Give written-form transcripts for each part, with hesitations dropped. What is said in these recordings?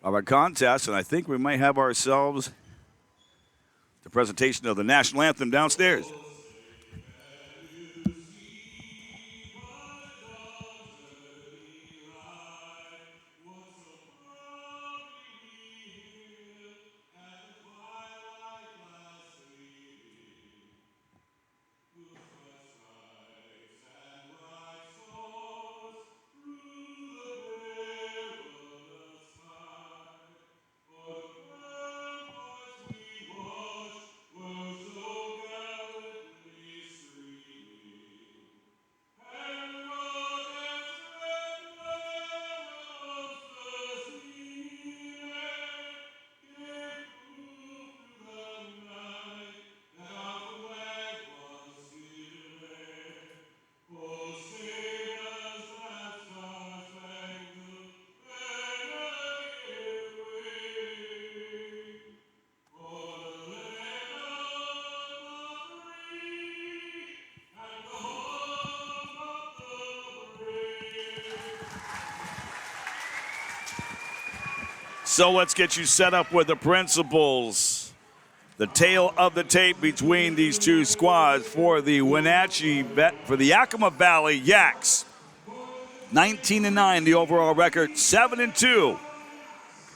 of our contest, and I think we might have ourselves the presentation of the national anthem downstairs. So let's get you set up with the principals. The tale of the tape between these two squads for the for the Yakima Valley Yaks. 19-9 the overall record, 7-2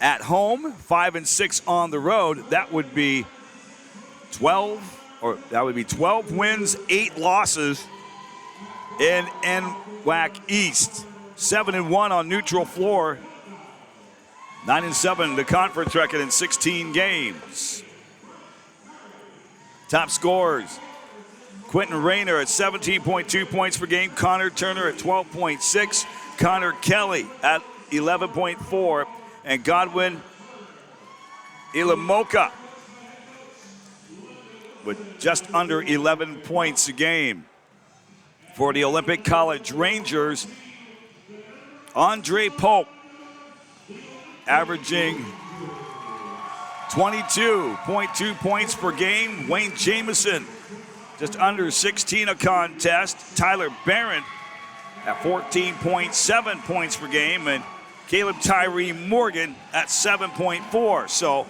at home, 5-6 on the road. That would be 12 wins, 8 losses in NWAC East. 7-1 on neutral floor. 9-7 the conference record in 16 games. Top scorers: Quentin Rayner at 17.2 points per game, Connor Turner at 12.6, Connor Kelly at 11.4, and Godwin Ilamoka with just under 11 points a game. For the Olympic College Rangers, Andre Pope averaging 22.2 points per game. Wayne Jamison just under 16 a contest. Tyler Barron at 14.7 points per game, and Caleb Tyree Morgan at 7.4. So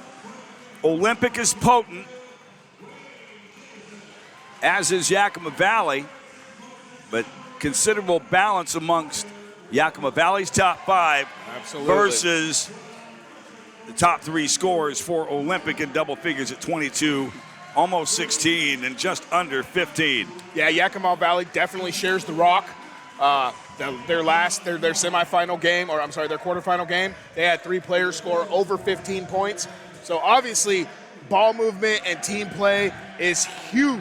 Olympic is potent, as is Yakima Valley, but considerable balance amongst Yakima Valley's top 5 versus the top 3 scorers for Olympic in double figures at 22, almost 16, and just under 15. Yeah, Yakima Valley definitely shares the rock. Their semifinal game, or I'm sorry, their quarterfinal game, they had 3 players score over 15 points. So obviously, ball movement and team play is huge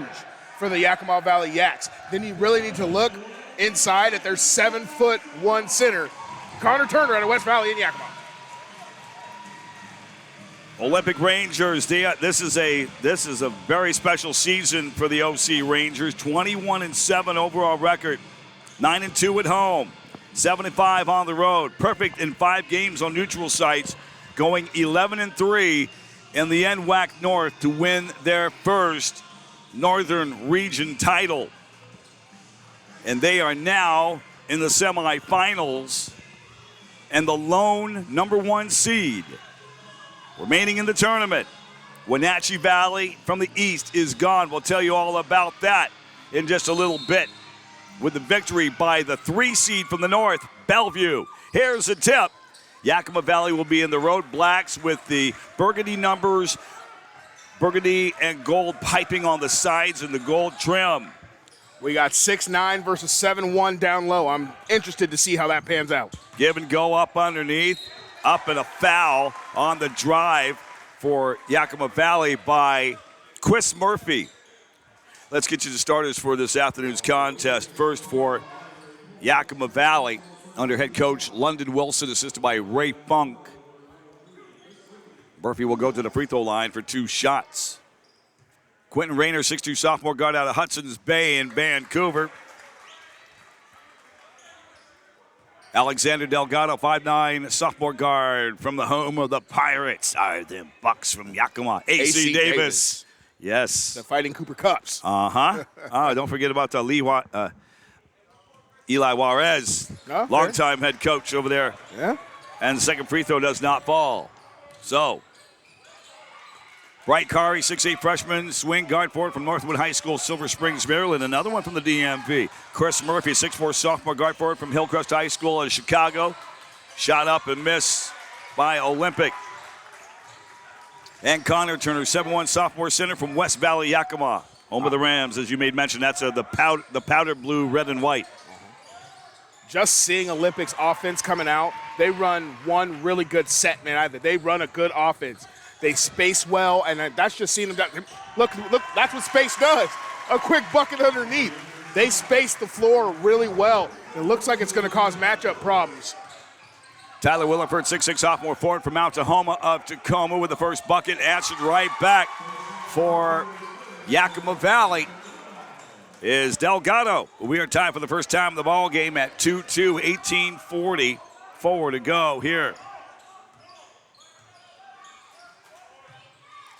for the Yakima Valley Yaks. Then you really need to look inside at their 7'1" center, Connor Turner out of West Valley in Yakima. Olympic Rangers, this is a very special season for the OC Rangers. 21-7 overall record, 9-2 at home, 7-5 on the road. Perfect in 5 games on neutral sites, going 11-3 in the NWAC North to win their first Northern Region title. And they are now in the semifinals and the lone number 1 seed remaining in the tournament. Wenatchee Valley from the east is gone. We'll tell you all about that in just a little bit with the victory by the 3 seed from the north, Bellevue. Here's a tip. Yakima Valley will be in the Road Blacks with the burgundy numbers, burgundy and gold piping on the sides and the gold trim. We got 6-9 versus 7-1 down low. I'm interested to see how that pans out. Give and go up underneath. Up and a foul on the drive for Yakima Valley by Chris Murphy. Let's get you the starters for this afternoon's contest. First for Yakima Valley, under head coach London Wilson, assisted by Ray Funk. Murphy will go to the free throw line for 2 shots. Quentin Rayner, 6'2" sophomore guard out of Hudson's Bay in Vancouver. Alexander Delgado, 5'9", sophomore guard from the home of the Pirates. Them Bucks from Yakima. AC Davis. Yes. The Fighting Cooper Cups. Don't forget about the Eli Juarez, longtime head coach over there. Yeah. And the second free throw does not fall. So, Bright Kari, 6'8" freshman, swing guard forward from Northwood High School, Silver Springs, Maryland. Another one from the DMV. Chris Murphy, 6'4" sophomore guard forward from Hillcrest High School in Chicago. Shot up and missed by Olympic. And Connor Turner, 7'1" sophomore center from West Valley, Yakima. Home of the Rams, as you made mention. That's the powder blue, red, and white. Just seeing Olympics offense coming out, they run one really good set, man. They run a good offense. They space well, and that's just seeing them. Look, that's what space does. A quick bucket underneath. They space the floor really well. It looks like it's going to cause matchup problems. Tyler Williford, 6'6" sophomore forward from Mount Tahoma of Tacoma with the first bucket. Answered right back for Yakima Valley is Delgado. We are tied for the first time in the ball game at 2-2, 18:44 to go here.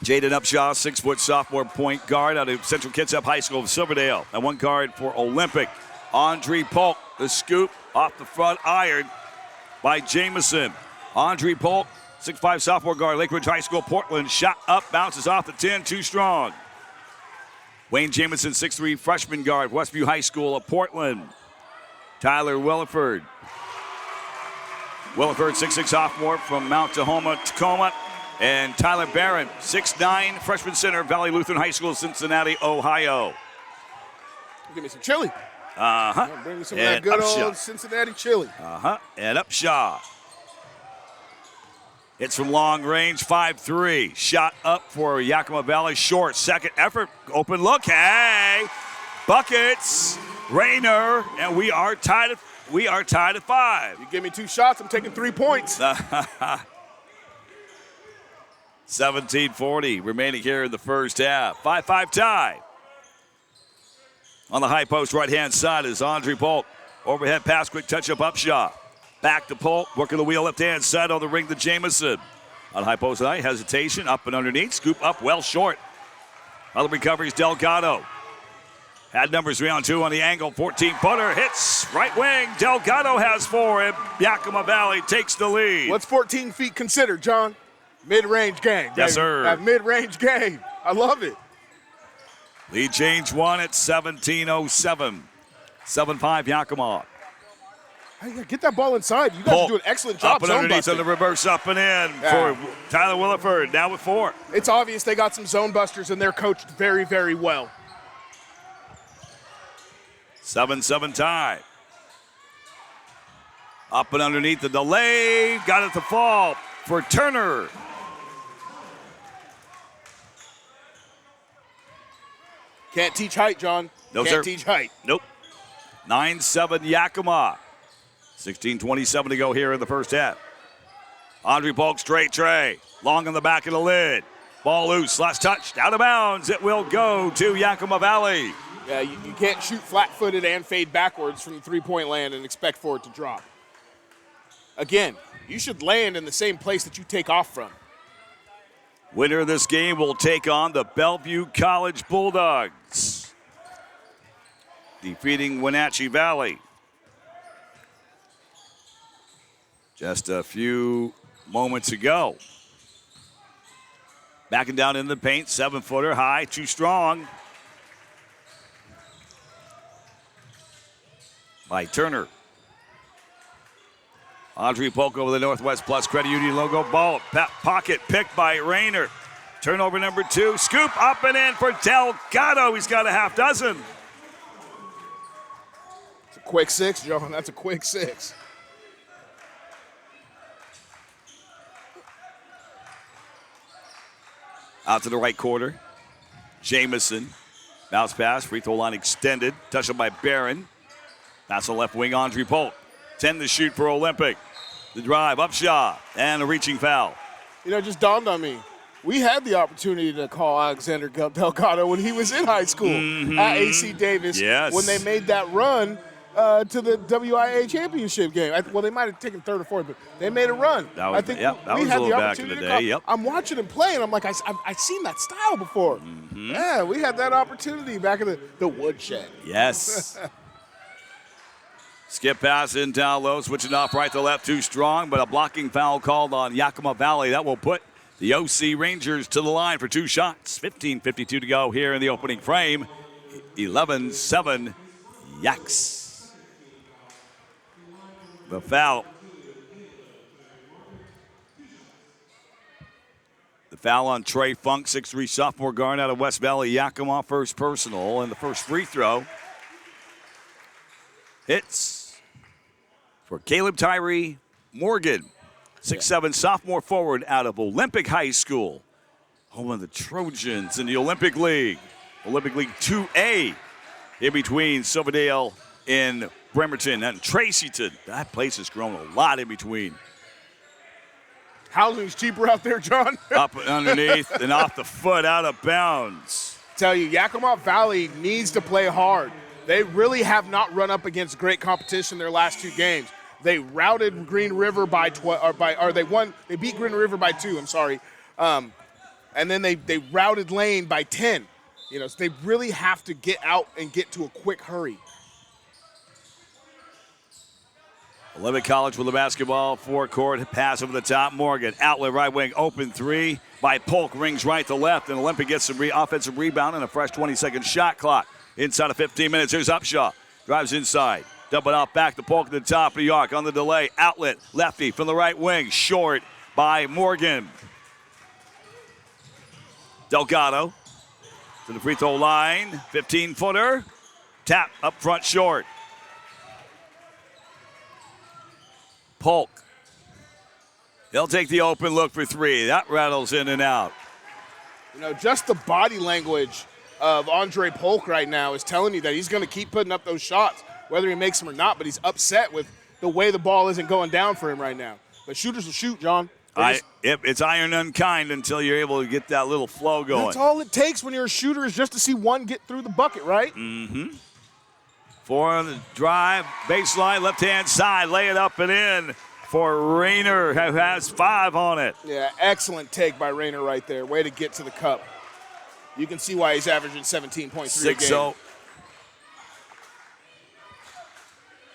Jaden Upshaw, 6' sophomore point guard out of Central Kitsap High School of Silverdale. And one guard for Olympic. Andre Polk, the scoop off the front iron by Jamison. Andre Polk, 6'5" sophomore guard, Lake Ridge High School, Portland. Shot up, bounces off the 10, too strong. Wayne Jamison, 6'3" freshman guard, Westview High School of Portland. Tyler Williford. Williford, 6'6" sophomore from Mount Tahoma, Tacoma. And Tyler Barron, 6'9", freshman center, Valley Lutheran High School, Cincinnati, Ohio. Give me some chili. Bring me some of And that good Upshaw. old Cincinnati chili. And Upshaw. It's from long range, 5'3". Shot up for Yakima Valley, short. Second effort, open look. Hey, buckets, Rayner, and we are tied at 5. You give me 2 shots, I'm taking 3 points. 17:40 remaining here in the first half. 5-5 tie. On the high post right-hand side is Andre Polk. Overhead pass, quick touch-up Upshaw. Back to Polk, working the wheel left-hand side on the ring to Jamison. On high post tonight, hesitation, up and underneath, scoop up, well short. Other recoveries, Delgado. Had numbers 3 on 2 on the angle, 14-footer, hits, right wing. Delgado has 4, and Yakima Valley takes the lead. What's 14 feet considered, John? Mid-range game. Yes, sir. That mid-range game. I love it. Lead change 1 at 17:07. 7-5 Yakima. Hey, get that ball inside. You guys do an excellent job. Up and zone underneath busting. on the reverse, up and in for Tyler Williford. Now with 4. It's obvious they got some zone busters, and they're coached very, very well. 7-7 tie. Up and underneath the delay. Got it to fall for Turner. Can't teach height, John. No, Can't sir. teach height. Nope. 9-7 Yakima. 16:27 to go here in the first half. Andre Polk, straight tray. Long on the back of the lid. Ball loose, last touch, out of bounds. It will go to Yakima Valley. Yeah, you can't shoot flat-footed and fade backwards from the three-point land and expect for it to drop. Again, you should land in the same place that you take off from. Winner of this game will take on the Bellevue College Bulldogs, defeating Wenatchee Valley. Just a few moments ago. Backing down in the paint, 7-footer high, too strong. By Turner. Andre Polk over the Northwest Plus Credit Union logo. Ball, pocket picked by Rayner. Turnover number 2. Scoop up and in for Delgado. He's got a half dozen. It's a quick 6, John. That's a quick 6. Out to the right quarter. Jamison. Bounce pass. Free throw line extended. Touched up by Barron. Pass the left wing. Andre Polk. 10 to shoot for Olympic. The drive. Upshaw. And a reaching foul. You know, it just dawned on me. We had the opportunity to call Alexander Delgado when he was in high school at AC Davis. Yes. When they made that run to the WIA championship game. Well, they might have taken 3rd or 4th, but they made a run. That was, I think that we was had a the little back in opportunity the to day. call. Yep. I'm watching him play, and I'm like, I've seen that style before. Yeah, we had that opportunity back in the woodshed. Yes. Skip pass in down low, switching off right to left, too strong, but a blocking foul called on Yakima Valley. That will put The OC Rangers to the line for 2 shots. 15:52 to go here in the opening frame. 11-7 Yaks. The foul. The foul on Trey Funk, 6'3" sophomore guard out of West Valley Yakima, first personal, and the first free throw. Hits for Caleb Tyree Morgan, 6'7" sophomore forward out of Olympic High School. Home of the Trojans in the Olympic League 2A, in between Silverdale and Bremerton and Tracyton. That place has grown a lot in between. Housing's cheaper out there, John. Up underneath and off the foot, out of bounds. Tell you, Yakima Valley needs to play hard. They really have not run up against great competition their last 2 games. They routed Green River by 12, they beat Green River by 2, I'm sorry. And then they routed Lane by 10. So they really have to get out and get to a quick hurry. Olympic College with the basketball, forecourt, pass over the top. Morgan, outlet right wing, open 3 by Polk, rings right to left, and Olympic gets some offensive rebound and a fresh 20-second shot clock. Inside of 15 minutes, here's Upshaw, drives inside, dump it off back to Polk at the top of the arc on the delay. Outlet, lefty from the right wing, short by Morgan. Delgado to the free throw line, 15-footer, tap up front short. Polk. He'll take the open look for 3. That rattles in and out. Just the body language of Andre Polk right now is telling you that he's going to keep putting up those shots, whether he makes them or not, but he's upset with the way the ball isn't going down for him right now. But shooters will shoot, John. It's iron unkind until you're able to get that little flow going. That's all it takes when you're a shooter is just to see one get through the bucket, right? Mm-hmm. 4 on the drive, baseline, left-hand side, lay it up and in for Rayner, who has 5 on it. Yeah, excellent take by Rayner right there. Way to get to the cup. You can see why he's averaging 17.3 a game.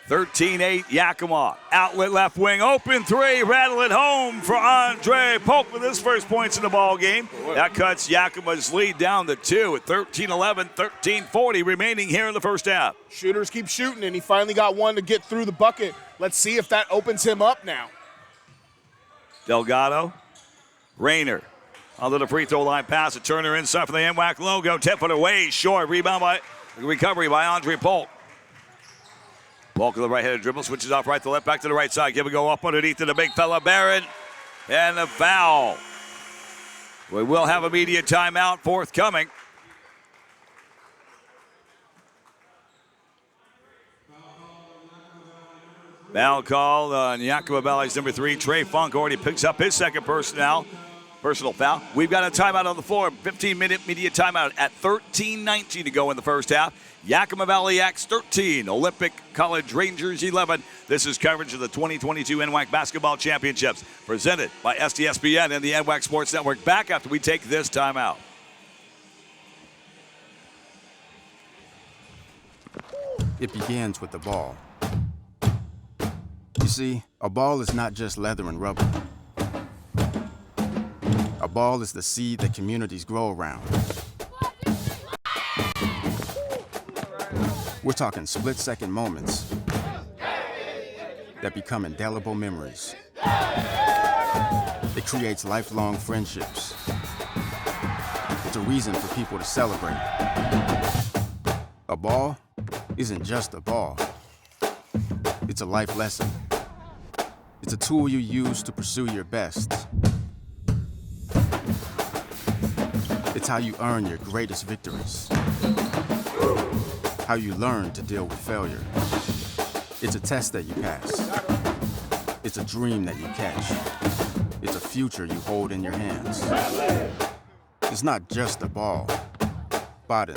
13-8 Yakima. Outlet left wing, open 3, rattle it home for Andre Polk with his first points in the ball game. That cuts Yakima's lead down to 2 at 13-11, 13-40 remaining here in the first half. Shooters keep shooting, and he finally got one to get through the bucket. Let's see if that opens him up now. Delgado, Rayner. Onto the free throw line pass, a Turner inside for the NWAC logo. 10-footer way short, recovery by Andre Polk. Polk with the right-handed dribble, switches off right to left, back to the right side. Give it go up underneath to the big fella, Barron. And the foul. We will have a media timeout forthcoming. Foul called on Yakima Valley's number 3. Trey Funk already picks up his second personal foul. We've got a timeout on the floor. 15-minute media timeout at 13:19 to go in the first half. Yakima Valley Yaks 13, Olympic College Rangers 11. This is coverage of the 2022 NWAC Basketball Championships presented by STSPN and the NWAC Sports Network. Back after we take this timeout. It begins with the ball. You see, a ball is not just leather and rubber. A ball is the seed that communities grow around. We're talking split-second moments that become indelible memories. It creates lifelong friendships. It's a reason for people to celebrate. A ball isn't just a ball. It's a life lesson. It's a tool you use to pursue your best. It's how you earn your greatest victories. How you learn to deal with failure. It's a test that you pass. It's a dream that you catch. It's a future you hold in your hands. It's not just a ball. Bottom,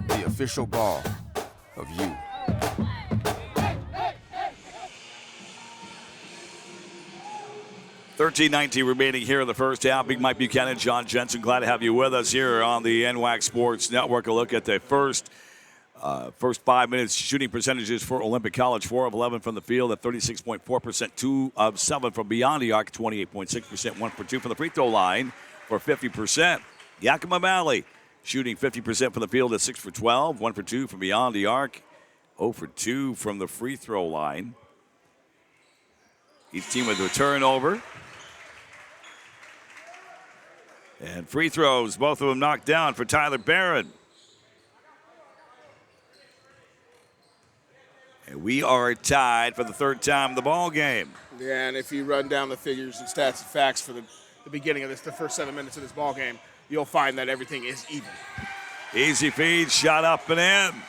the official ball of you. $13.19 remaining here in the first half. Big Mike Buchanan, John Jensen, glad to have you with us here on the NWAC Sports Network. A look at the first First 5 minutes shooting percentages for Olympic College, 4 of 11 from the field at 36.4%, 2 of 7 from beyond the arc, 28.6%, 1 for 2 from the free throw line for 50%. Yakima Valley shooting 50% from the field at 6 for 12, 1 for 2 from beyond the arc, 0 for 2 from the free throw line. Each team with a turnover. And free throws, both of them knocked down for Tyler Barron. And we are tied for the third time in the ball game. Yeah, and if you run down the figures and stats and facts for the beginning of the first 7 minutes of this ball game, you'll find that everything is even. Easy feed, shot up and in.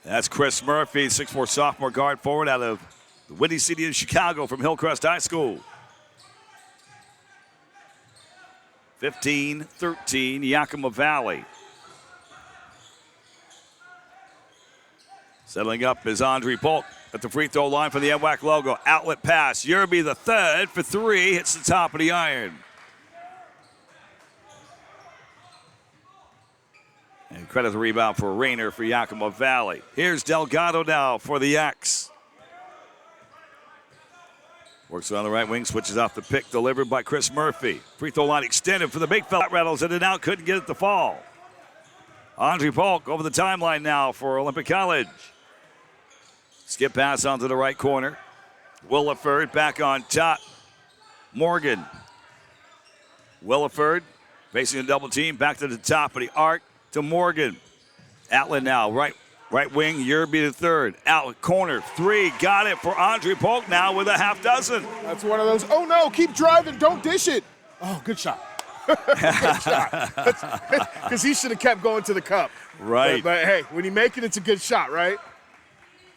That's Chris Murphy, 6'4" sophomore guard forward out of the Windy City of Chicago from Hillcrest High School. 15-13, Yakima Valley. Settling up is Andre Polk at the free throw line for the NWAC logo. Outlet pass. Yerby the third for 3. Hits the top of the iron. And credit the rebound for Rayner for Yakima Valley. Here's Delgado now for the Yaks. Works on the right wing, switches off the pick, delivered by Chris Murphy. Free throw line extended for the big fella. Rattles in and out, couldn't get it to fall. Andre Polk over the timeline now for Olympic College. Skip pass onto the right corner. Williford back on top. Morgan. Williford facing a double team. Back to the top of the arc to Morgan. Atlan now, right wing. Yerby the third. Outlet corner. 3. Got it for Andre Polk now with a half dozen. That's one of those, oh no, keep driving, don't dish it. Oh, good shot. Good shot. Because he should have kept going to the cup. Right. But hey, when you make it, it's a good shot, right?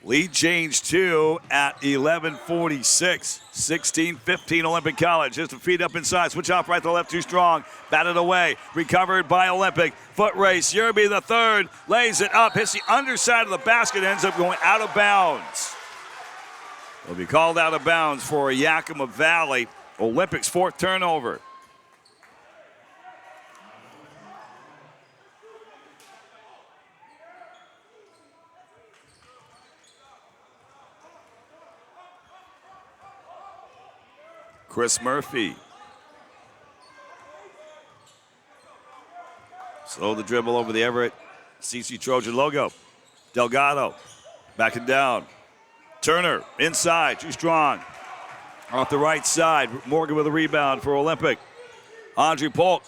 Lead change 2 at 11:46. 16-15 Olympic College. Just a feed up inside. Switch off right to left, too strong. Batted away. Recovered by Olympic. Foot race. Yerby the third. Lays it up. Hits the underside of the basket. Ends up going out of bounds. Will be called out of bounds for Yakima Valley. Olympic's 4th turnover. Chris Murphy. Slow the dribble over the Everett CC Trojan logo. Delgado backing down. Turner inside, too strong. Off the right side, Morgan with a rebound for Olympic. Andre Polk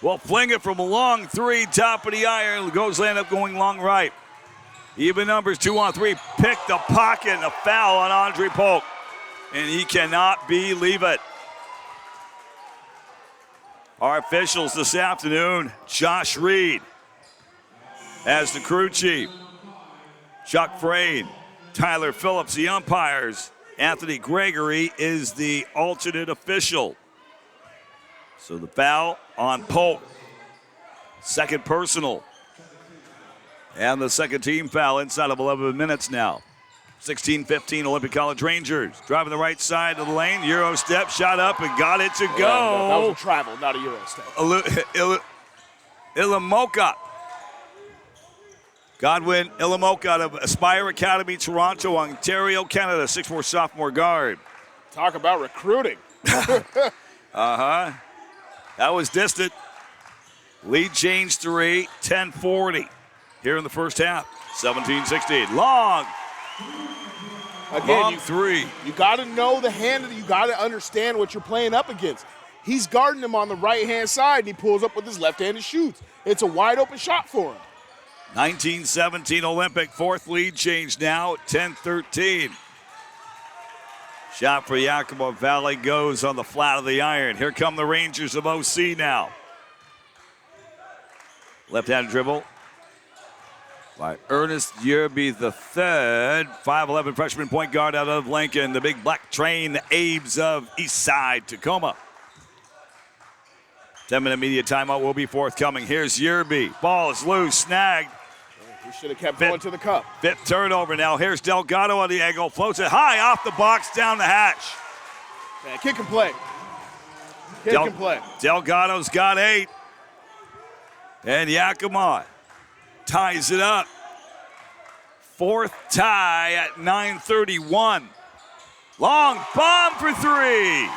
will fling it from a long 3, top of the iron. Goes land up going long right. Even numbers, 2 on 3. Pick the pocket and a foul on Andre Polk. And he cannot believe it. Our officials this afternoon, Josh Reed as the crew chief. Chuck Frayne, Tyler Phillips, the umpires. Anthony Gregory is the alternate official. So the foul on Polk. Second personal. And the second team foul inside of 11 minutes now. 16-15 Olympic College Rangers. Driving the right side of the lane. Euro step, shot up and got it to go. Yeah, that was a travel, not a Euro step. Ilamoka. Godwin Ilamoka out of Aspire Academy, Toronto, Ontario, Canada. 6'4" sophomore guard. Talk about recruiting. That was distant. Lead change 3, 10-40 here in the first half. 17-16. Long. Again, Long 3. You got to know the hand. You got to understand what you're playing up against. He's guarding him on the right-hand side, and he pulls up with his left hand and shoots. It's a wide-open shot for him. 19-17 Olympic. 4th lead change now, 10-13. Shot for Yakima Valley goes on the flat of the iron. Here come the Rangers of OC now. Left-hand dribble by Ernest Yerby the third. 5'11" freshman point guard out of Lincoln. The big black train, the Abes of Eastside Tacoma. 10-minute media timeout will be forthcoming. Here's Yerby. Ball is loose, snagged. He should have kept going to the cup. 5th turnover now. Here's Delgado on the angle. Floats it high off the box, down the hatch. Man, kid can play. Kid can play. Delgado's got 8. And Yakima ties it up. Fourth tie at 9:31. Long bomb for three.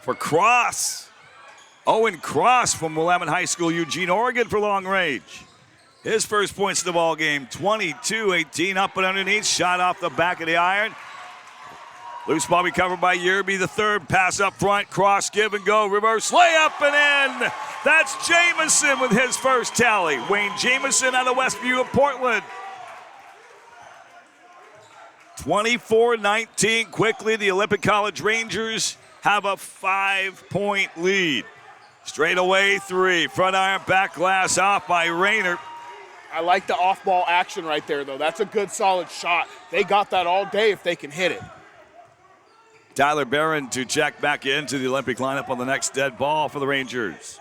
For Cross. Owen Cross from Willamette High School, Eugene, Oregon for long range. His first points of the ball game, 22-18, up and underneath, shot off the back of the iron. Loose ball recovered by Yerby, the third. Pass up front, Cross, give and go, reverse layup and in. That's Jamison with his first tally. Wayne Jamison out of Westview of Portland. 24-19, quickly the Olympic College Rangers have a 5-point lead. Straight away three, front iron, back glass off by Rayner. I like the off-ball action right there, though. That's a good, solid shot. They got that all day if they can hit it. Tyler Barron to check back into the Olympic lineup on the next dead ball for the Rangers.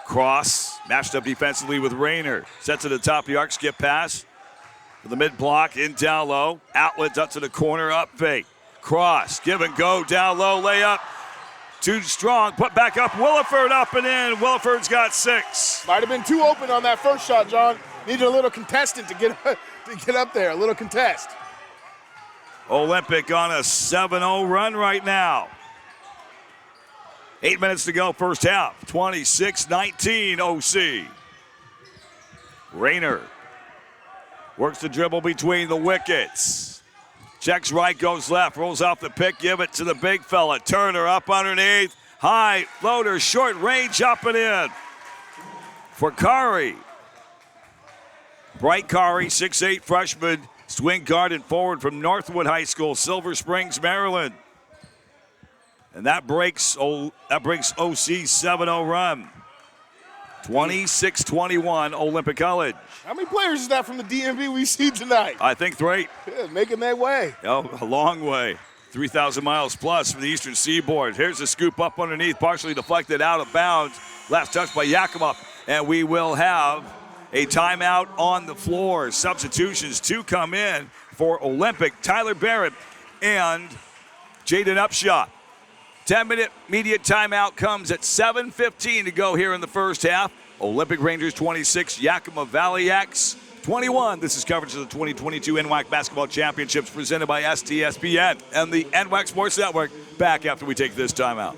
Cross matched up defensively with Rayner. Sets to the top, the arc skip pass. For the mid-block, in down low. Outlet up to the corner, up fake. Cross, give and go, down low, layup. Too strong, put back up, Williford up and in. Williford's got 6. Might have been too open on that first shot, John. Needed a little contestant to get up there, a little contest. Olympic on a 7-0 run right now. 8 minutes to go, first half. 26-19 OC. Rayner works the dribble between the wickets. Checks right, goes left, rolls off the pick, give it to the big fella. Turner up underneath. High floater, short range, up and in. For Kari. Bright Kari, 6'8 freshman, swing guard and forward from Northwood High School, Silver Springs, Maryland. And that breaks OC's 7-0 run. 26-21 Olympic College. How many players is that from the DMV we see tonight? I think 3. Yeah, making their way. Oh, a long way. 3,000 miles plus from the eastern seaboard. Here's the scoop up underneath, partially deflected out of bounds. Last touch by Yakima. And we will have a timeout on the floor. Substitutions to come in for Olympic. Tyler Barrett and Jaden Upshaw. 10-minute media timeout comes at 7:15 to go here in the first half. Olympic Rangers 26, Yakima Valley Yaks 21. This is coverage of the 2022 NWAC Basketball Championships presented by STSPN and the NWAC Sports Network. Back after we take this timeout.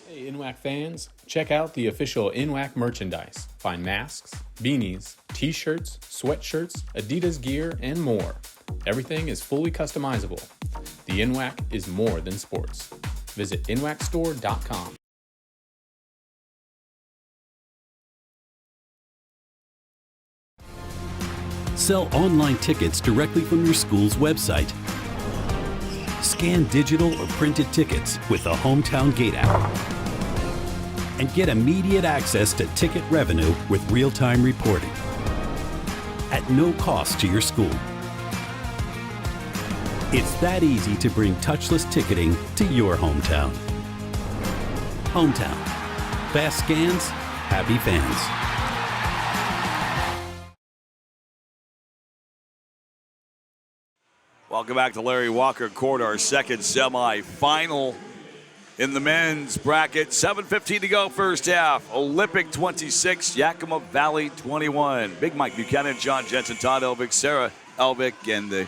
Hey, NWAC fans, check out the official NWAC merchandise. Find masks, beanies, t-shirts, sweatshirts, Adidas gear, and more. Everything is fully customizable. The NWAC is more than sports. Visit nwacstore.com. Sell online tickets directly from your school's website. Scan digital or printed tickets with the Hometown Gate app. And get immediate access to ticket revenue with real-time reporting. At no cost to your school. It's that easy to bring touchless ticketing to your hometown. Hometown. Fast scans, happy fans. Welcome back to Larry Walker Court, our second semifinal in the men's bracket. 7:15 to go, first half. Olympic 26, Yakima Valley 21. Big Mike Buchanan, John Jensen, Todd Elvick, Sarah Elvick, and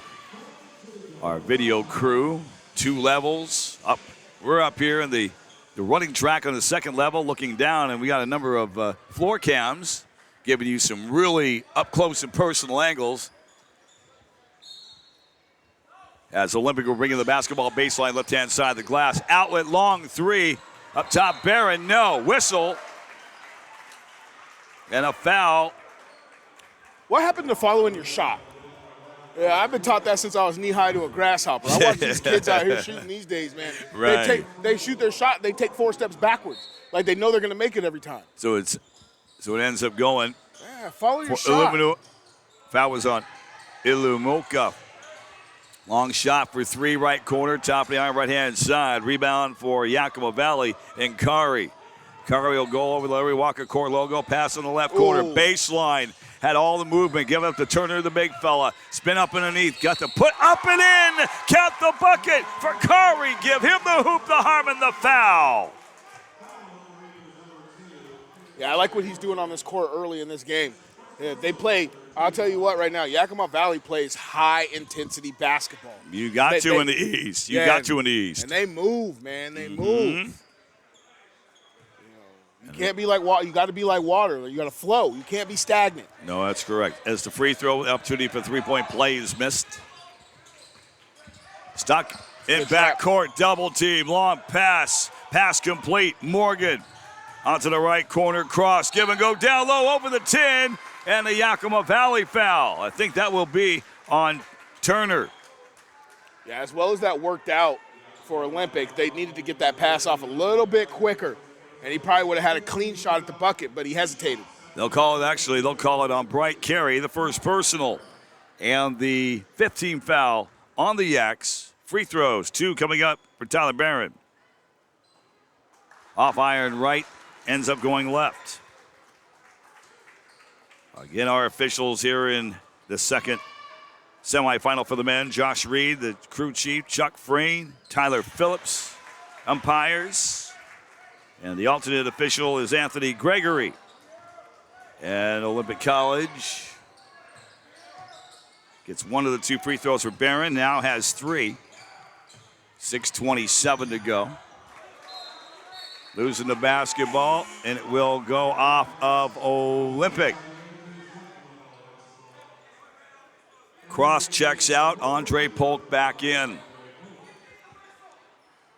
our video crew. 2 levels up. We're up here in the running track on the second level, looking down, and we got a number of floor cams giving you some really up close and personal angles. As Olympic will bring in the basketball baseline, left-hand side of the glass. Outlet, long 3. Up top, Barron, no. Whistle. And a foul. What happened to following your shot? Yeah, I've been taught that since I was knee-high to a grasshopper. I watch these kids out here shooting these days, man. Right. They shoot their shot, they take 4 steps backwards. Like they know they're going to make it every time. So it ends up going. Yeah, follow your shot. Foul was on Ilumoka. Long shot for 3, right corner, top of the iron, right-hand side. Rebound for Yakima Valley and Kari. Kari will go over the Larry Walker Court logo, pass on the left corner, baseline. had all the movement. Give it up to Turner, the big fella. Spin up underneath. Got to put up and in. Count the bucket for Curry. Give him the hoop, the harm, and the foul. Yeah, I like what he's doing on this court early in this game. Yeah, they play, I'll tell you what right now, Yakima Valley plays high-intensity basketball. You got to in the East. You got to in the East. And they move, man. They move. You can't be like water. You got to be like water. You got to flow. You can't be stagnant. No, that's correct. As the free throw opportunity for three-point play is missed. Stuck in backcourt, double team, long pass. Pass complete. Morgan onto the right corner, cross, give and go down low over the 10, and the Yakima Valley foul. I think that will be on Turner. Yeah, as well as that worked out for Olympic, they needed to get that pass off a little bit quicker, and he probably would have had a clean shot at the bucket, but he hesitated. They'll call it on Bright Carey, the first personal, and the 15th foul on the Yaks. Free throws, 2 coming up for Tyler Barron. Off iron right. Ends up going left. Again, our officials here in the second semifinal for the men. Josh Reed, the crew chief, Chuck Frayne, Tyler Phillips, umpires. And the alternate official is Anthony Gregory. And Olympic College gets one of the 2 free throws for Barron, now has 3. 6:27 to go. Losing the basketball, and it will go off of Olympic. Cross checks out. Andre Polk back in.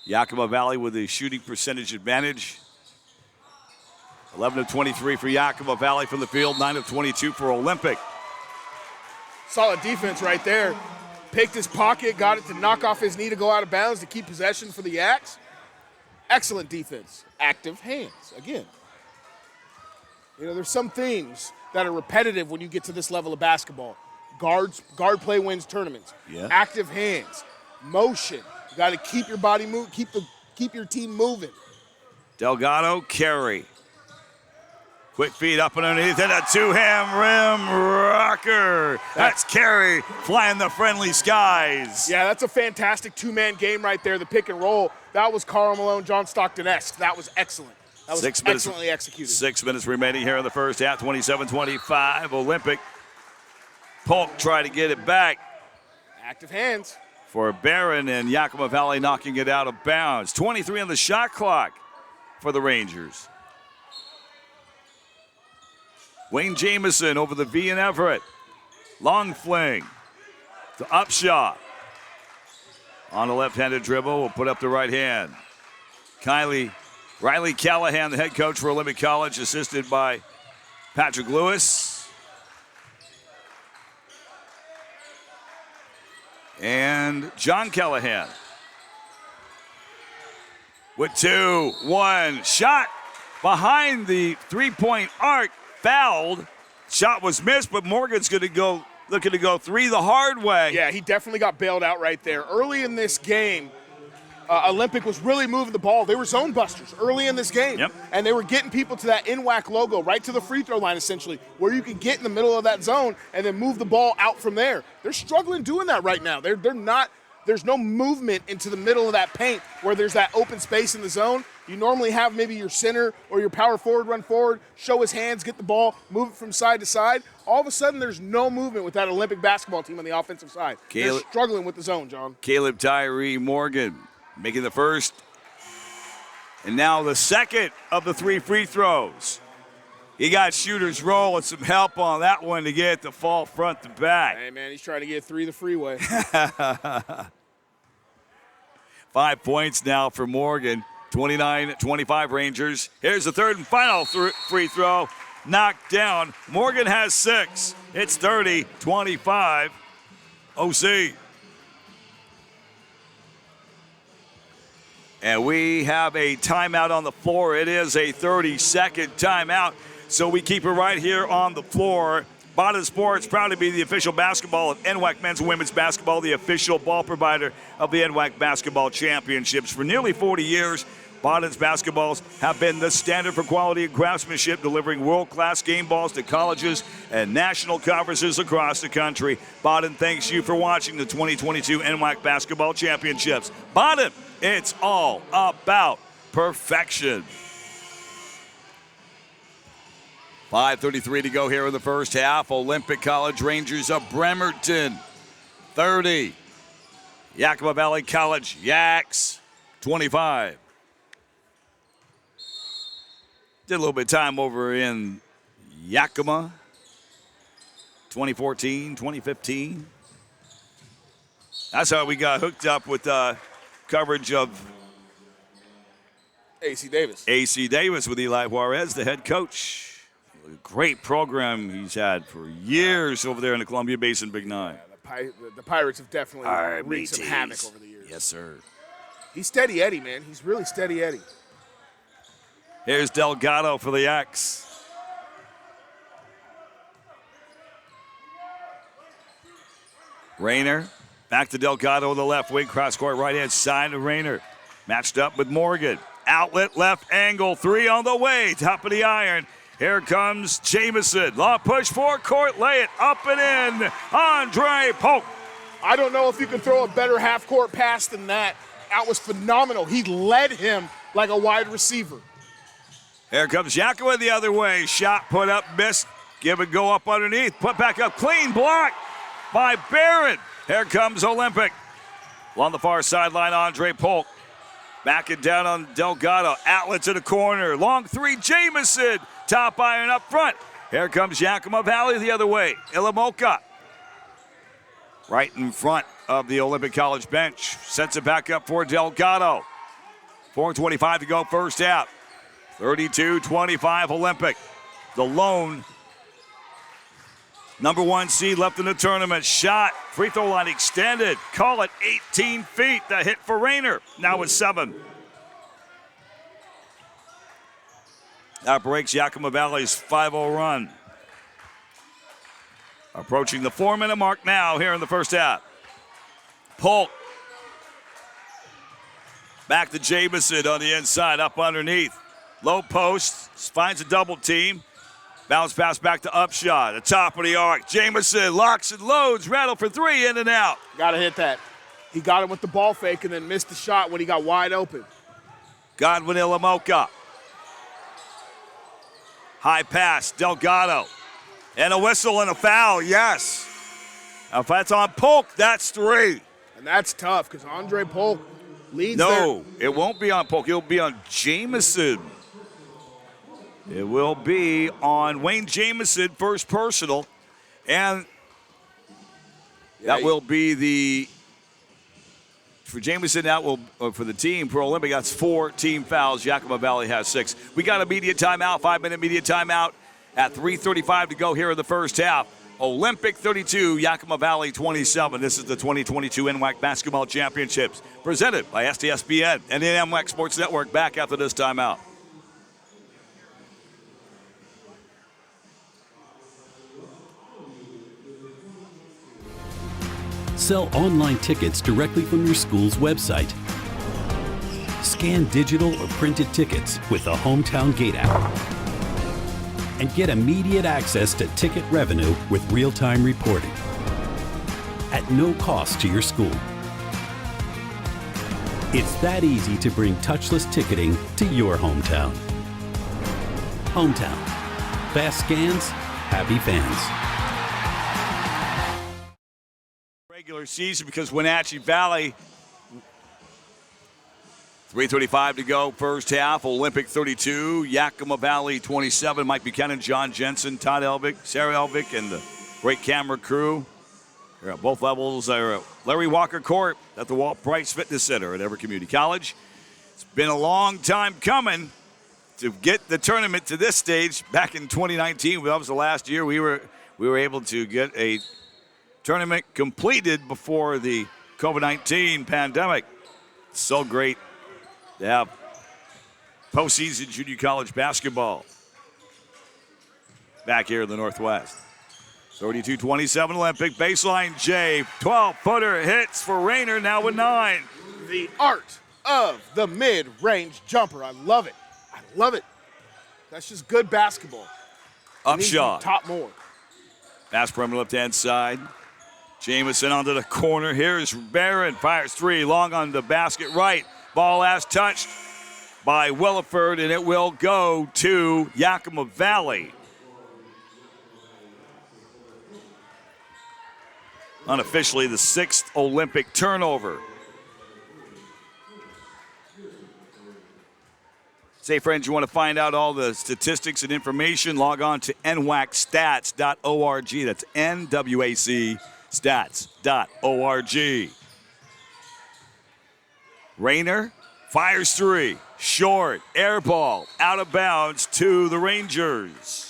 Yakima Valley with a shooting percentage advantage. 11 of 23 for Yakima Valley from the field. 9 of 22 for Olympic. Solid defense right there. Picked his pocket, got it to knock off his knee to go out of bounds to keep possession for the Yaks. Excellent defense. Active hands, again. You know, there's some things that are repetitive when you get to this level of basketball. Guard play wins tournaments. Yeah. Active hands, motion. You got to keep your body move, keep your team moving. Delgado, Carey. Quick feed up and underneath, and a 2-hand rim rocker. That's Carey flying the friendly skies. Yeah, that's a fantastic 2-man game right there, the pick and roll. That was Carl Malone, John Stockton-esque. That was excellent. That was excellently executed. 6 minutes remaining here in the first half, 27-25. Olympic. Polk tried to get it back. Active hands. For Barron, and Yakima Valley knocking it out of bounds. 23 on the shot clock for the Rangers. Wayne Jamison over the V and Everett. Long fling to Upshaw. On a left-handed dribble, will put up the right hand. Riley Callahan, the head coach for Olympic College, assisted by Patrick Lewis. And John Callahan. With 2-1 shot behind the three-point arc. Fouled. Shot was missed, but Morgan's looking to go 3 the hard way. Yeah, he definitely got bailed out right there. Early in this game, Olympic was really moving the ball. They were zone busters early in this game. Yep. And they were getting people to that NWAC logo, right to the free throw line, essentially, where you can get in the middle of that zone and then move the ball out from there. They're struggling doing that right now. They're not. There's no movement into the middle of that paint where there's that open space in the zone. You normally have maybe your center or your power forward run forward, show his hands, get the ball, move it from side to side. All of a sudden, there's no movement with that Olympic basketball team on the offensive side. They're struggling with the zone, John. Caleb Tyree Morgan making the first. And now the second of the 3 free throws. He got shooter's roll and some help on that one to get it to fall front to back. Hey, man, he's trying to get 3 the freeway. 5 points now for Morgan. 29-25 Rangers. Here's the third and final free throw. Knocked down. Morgan has 6. It's 30-25 OC. And we have a timeout on the floor. It is a 30-second timeout. So we keep it right here on the floor. Bada Sports, proud to be the official basketball of NWAC men's and women's basketball, the official ball provider of the NWAC basketball championships. For nearly 40 years, Baden's basketballs have been the standard for quality and craftsmanship, delivering world-class game balls to colleges and national conferences across the country. Baden thanks you for watching the 2022 NWAC Basketball Championships. Baden, it's all about perfection. 5:33 to go here in the first half. Olympic College Rangers of Bremerton 30. Yakima Valley College Yaks 25. Did a little bit of time over in Yakima 2014, 2015. That's how we got hooked up with coverage of AC Davis. AC Davis with Eli Juarez, the head coach. A great program he's had for years over there in the Columbia Basin Big Nine. The Pirates have definitely wreaked some havoc over the years. Yes, sir. He's steady Eddie, man. He's really steady Eddie. Here's Delgado for the Yaks. Rayner back to Delgado on the left wing, cross court right hand side to Rayner. Matched up with Morgan. Outlet left angle, three on the way, top of the iron. Here comes Jamison. Long push forecourt, lay it up and in. Andre Polk. I don't know if you can throw a better half-court pass than that. That was phenomenal. He led him like a wide receiver. Here comes Yakima the other way. Shot put up, missed. Give it go up underneath. Put back up, clean block by Barrett. Here comes Olympic. On the far sideline, Andre Polk. Back it down on Delgado. Outlet to the corner. Long three, Jamison. Top iron up front. Here comes Yakima Valley the other way. Ilamoka. Right in front of the Olympic College bench. Sets it back up for Delgado. 4:25 to go first half. 32-25 Olympic. The lone number one seed left in the tournament. Shot. Free throw line extended. Call it 18 feet. The hit for Rayner. Now it's 7. That breaks Yakima Valley's 5-0 run. Approaching the 4-minute mark now here in the first half. Polk. Back to Jamison on the inside, up underneath. Low post, finds a double team. Bounce pass back to Upshot, the top of the arc. Jamison locks and loads, rattle for three, in and out. Got to hit that. He got him with the ball fake and then missed the shot when he got wide open. Godwin Ilamoka. High pass, Delgado. And a whistle and a foul, yes. Now if that's on Polk, that's 3. And that's tough because Andre Polk leads No, it won't be on Polk. It'll be on Jamison. It will be on Wayne Jamison, first personal. And that will be the, for Jamison, that will, for the team, for Olympic, that's 4 team fouls. Yakima Valley has 6. We got a media timeout, 5-minute media timeout at 3:35 to go here in the first half. Olympic 32, Yakima Valley 27. This is the 2022 NWAC Basketball Championships presented by STSPN and the NWAC Sports Network. Back after this timeout. Sell online tickets directly from your school's website. Scan digital or printed tickets with the Hometown Gate app. And get immediate access to ticket revenue with real-time reporting at no cost to your school. It's that easy to bring touchless ticketing to your hometown. Hometown. Fast scans, happy fans. Regular season because Wenatchee Valley, 3:35 to go, first half. Olympic 32, Yakima Valley 27. Mike Buchanan, John Jensen, Todd Elvick, Sarah Elvick, and the great camera crew. They're at both levels. They're at Larry Walker Court at the Walt Price Fitness Center at Everett Community College. It's been a long time coming to get the tournament to this stage. Back in 2019, that was the last year we were able to get a tournament completed before the COVID-19 pandemic. It's so great to have postseason junior college basketball back here in the Northwest. 32-27 Olympic. Baseline J. 12-footer hits for Rayner, now with 9. The art of the mid-range jumper. I love it. I love it. That's just good basketball. Upshot. Top more. Pass perimeter left-hand side. Jamison onto the corner. Here's Barron. Fires three. Long on the basket right. Ball last touched by Williford, and it will go to Yakima Valley. Unofficially, the 6th Olympic turnover. Say, friends, you want to find out all the statistics and information, log on to NWACstats.org. That's NWAC stats.org. Rayner fires three. Short. Air ball. Out of bounds to the Rangers.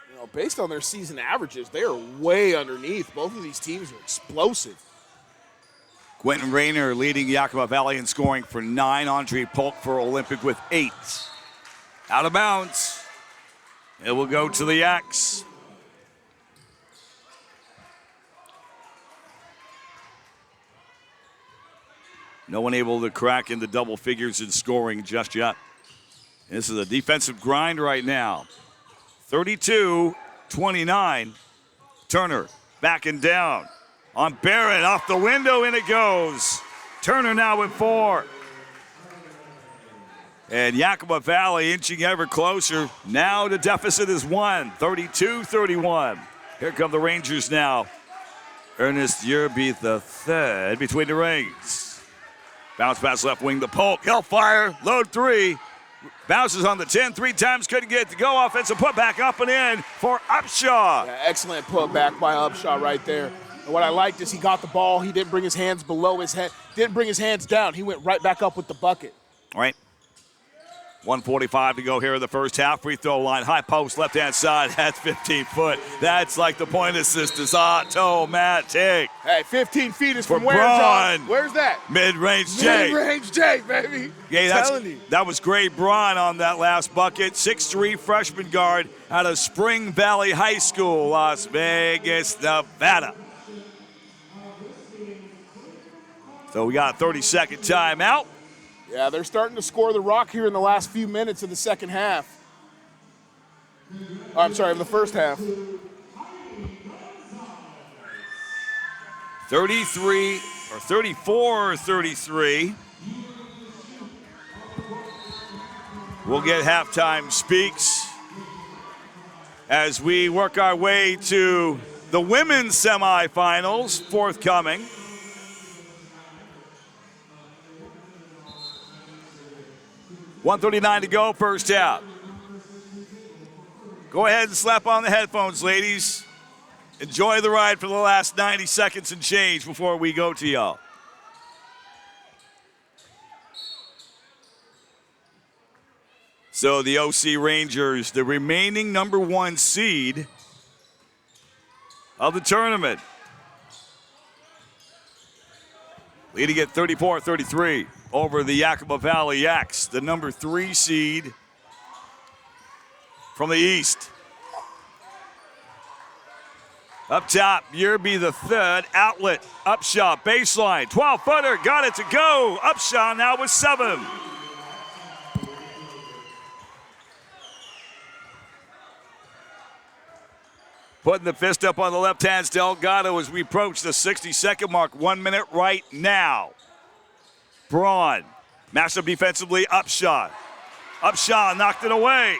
You know, based on their season averages, they are way underneath. Both of these teams are explosive. Quentin Rayner leading Yakima Valley in scoring for 9. Andre Polk for Olympic with 8. Out of bounds. It will go to the Yaks. No one able to crack into double figures in scoring just yet. This is a defensive grind right now. 32-29. Turner backing down. On Barrett, off the window, and it goes. Turner now with 4. And Yakima Valley inching ever closer. Now the deficit is 1, 32-31. Here come the Rangers now. Ernest Yerby the third between the rings. Bounce pass left wing to Polk. He'll fire, load 3. Bounces on the 10, 3 times, couldn't get it to go. Offensive putback up and in for Upshaw. Yeah, excellent putback by Upshaw right there. And what I liked is he got the ball. He didn't bring his hands below his head. Didn't bring his hands down. He went right back up with the bucket. All right. 1:45 to go here in the first half. Free throw line, high post, left-hand side. That's 15 foot. That's like the point assist. Automatic. Hey, 15 feet is For from where, Braun. John? Where's that? Mid-range J. Mid-range J, baby. Yeah, Telling you. that was great. Braun on that last bucket. 6'3" freshman guard out of Spring Valley High School, Las Vegas, Nevada. So we got a 30-second timeout. Yeah, they're starting to score the rock here in the last few minutes of the second half. Oh, I'm sorry, of the first half. 33 or 34 or 33. We'll get halftime speaks as we work our way to the women's semifinals forthcoming. .139 to go, first half. Go ahead and slap on the headphones, ladies. Enjoy the ride for the last 90 seconds and change before we go to y'all. So the OC Rangers, the remaining number 1 seed of the tournament, leading at 34-33 over the Yakima Valley Yaks, the number 3 seed from the East. Up top, Yerby the third, outlet, Upshaw, baseline, 12-footer, got it to go. Upshaw now with 7. Putting the fist up on the left hand, Delgado as we approach the 60-second mark. 1 minute right now. Braun, matched up defensively, Upshaw. Upshaw knocked it away.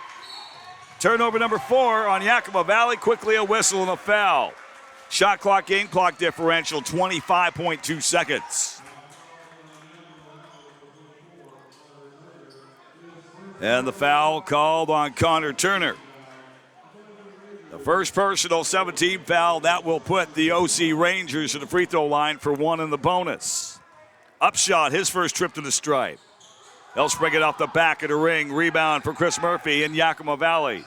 Turnover number 4 on Yakima Valley. Quickly a whistle and a foul. Shot clock, game clock differential, 25.2 seconds. And the foul called on Connor Turner. The first personal 17 foul, that will put the OC Rangers to the free throw line for 1 in the bonus. Upshot, his first trip to the stripe. They'll spring it off the back of the ring. Rebound for Chris Murphy in Yakima Valley.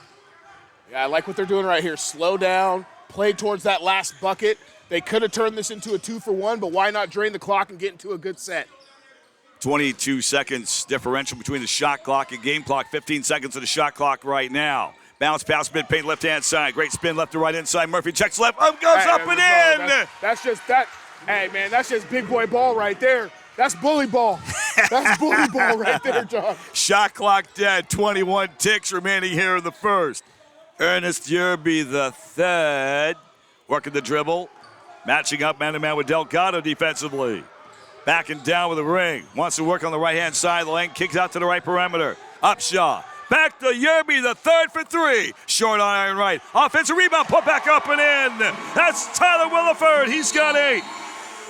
Yeah, I like what they're doing right here. Slow down, play towards that last bucket. They could have turned this into a 2-for-1, but why not drain the clock and get into a good set? 22 seconds differential between the shot clock and game clock. 15 seconds of the shot clock right now. Bounce pass mid-paint left-hand side. Great spin left to right inside. Murphy checks left. Goes up and in. That's just that. Hey, man, that's just big boy ball right there. That's bully ball. That's bully ball right there, John. Shot clock dead. 21 ticks remaining here in the first. Ernest Yerby the third. Working the dribble. Matching up man-to-man with Delgado defensively. Backing down with a ring. Wants to work on the right-hand side of the lane. Kicks out to the right perimeter. Upshaw. Back to Yerby, the third for three. Short on iron right. Offensive rebound, put back up and in. That's Tyler Williford. He's got 8.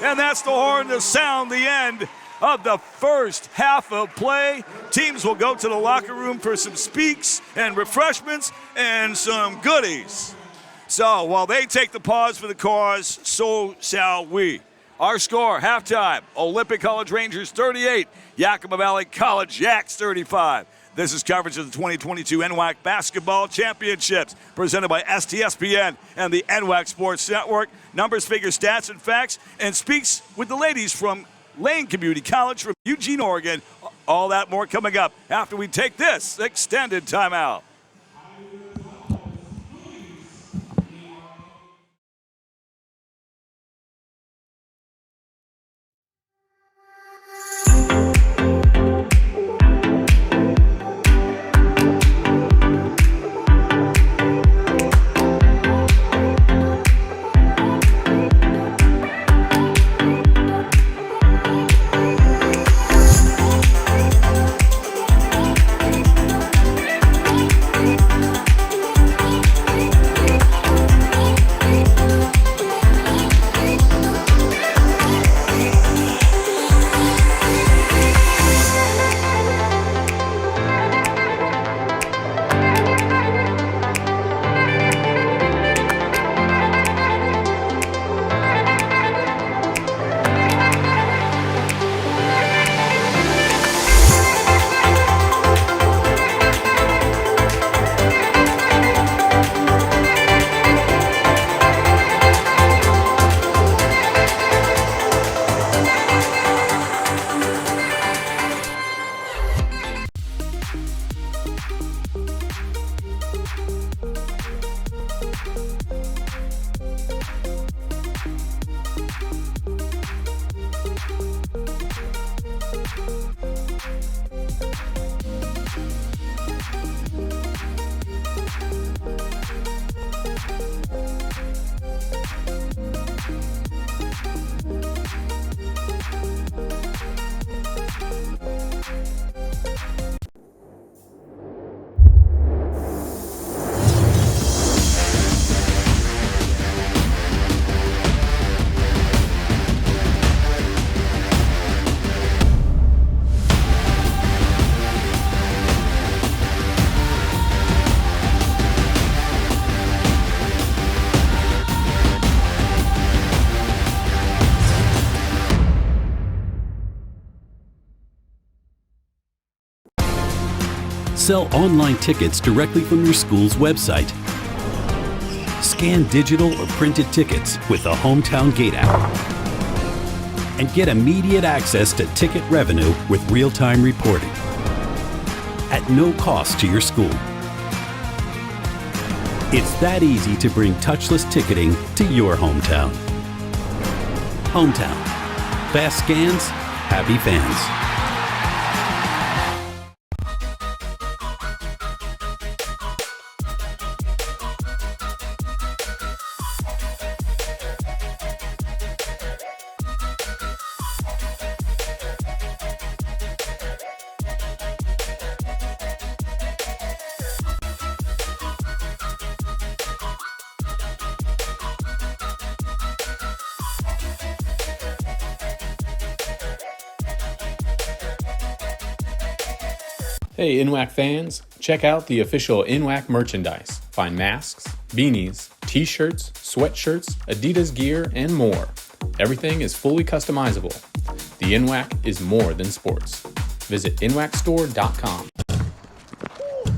And that's the horn to sound the end of the first half of play. Teams will go to the locker room for some speaks and refreshments and some goodies. So while they take the pause for the cause, so shall we. Our score, halftime, Olympic College Rangers 38, Yakima Valley College Yaks 35. This is coverage of the 2022 NWAC Basketball Championships, presented by STSPN and the NWAC Sports Network. Numbers, figures, stats, and facts, and speaks with the ladies from Lane Community College from Eugene, Oregon. All that more coming up after we take this extended timeout. Sell online tickets directly from your school's website. Scan digital or printed tickets with the Hometown Gate app. And get immediate access to ticket revenue with real-time reporting at no cost to your school. It's that easy to bring touchless ticketing to your hometown. Hometown. Fast scans, happy fans. Hey NWAC fans, check out the official NWAC merchandise. Find masks, beanies, t-shirts, sweatshirts, Adidas gear, and more. Everything is fully customizable. The NWAC is more than sports. Visit NWACstore.com.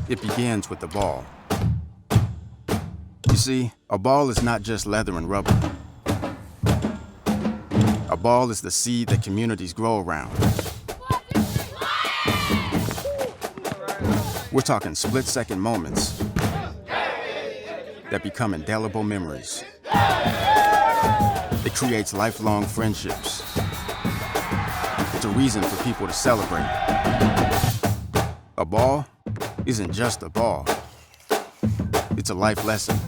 It begins with the ball. You see, a ball is not just leather and rubber. A ball is the seed that communities grow around. We're talking split-second moments, that become indelible memories. It creates lifelong friendships. It's a reason for people to celebrate. A ball isn't just a ball. It's a life lesson.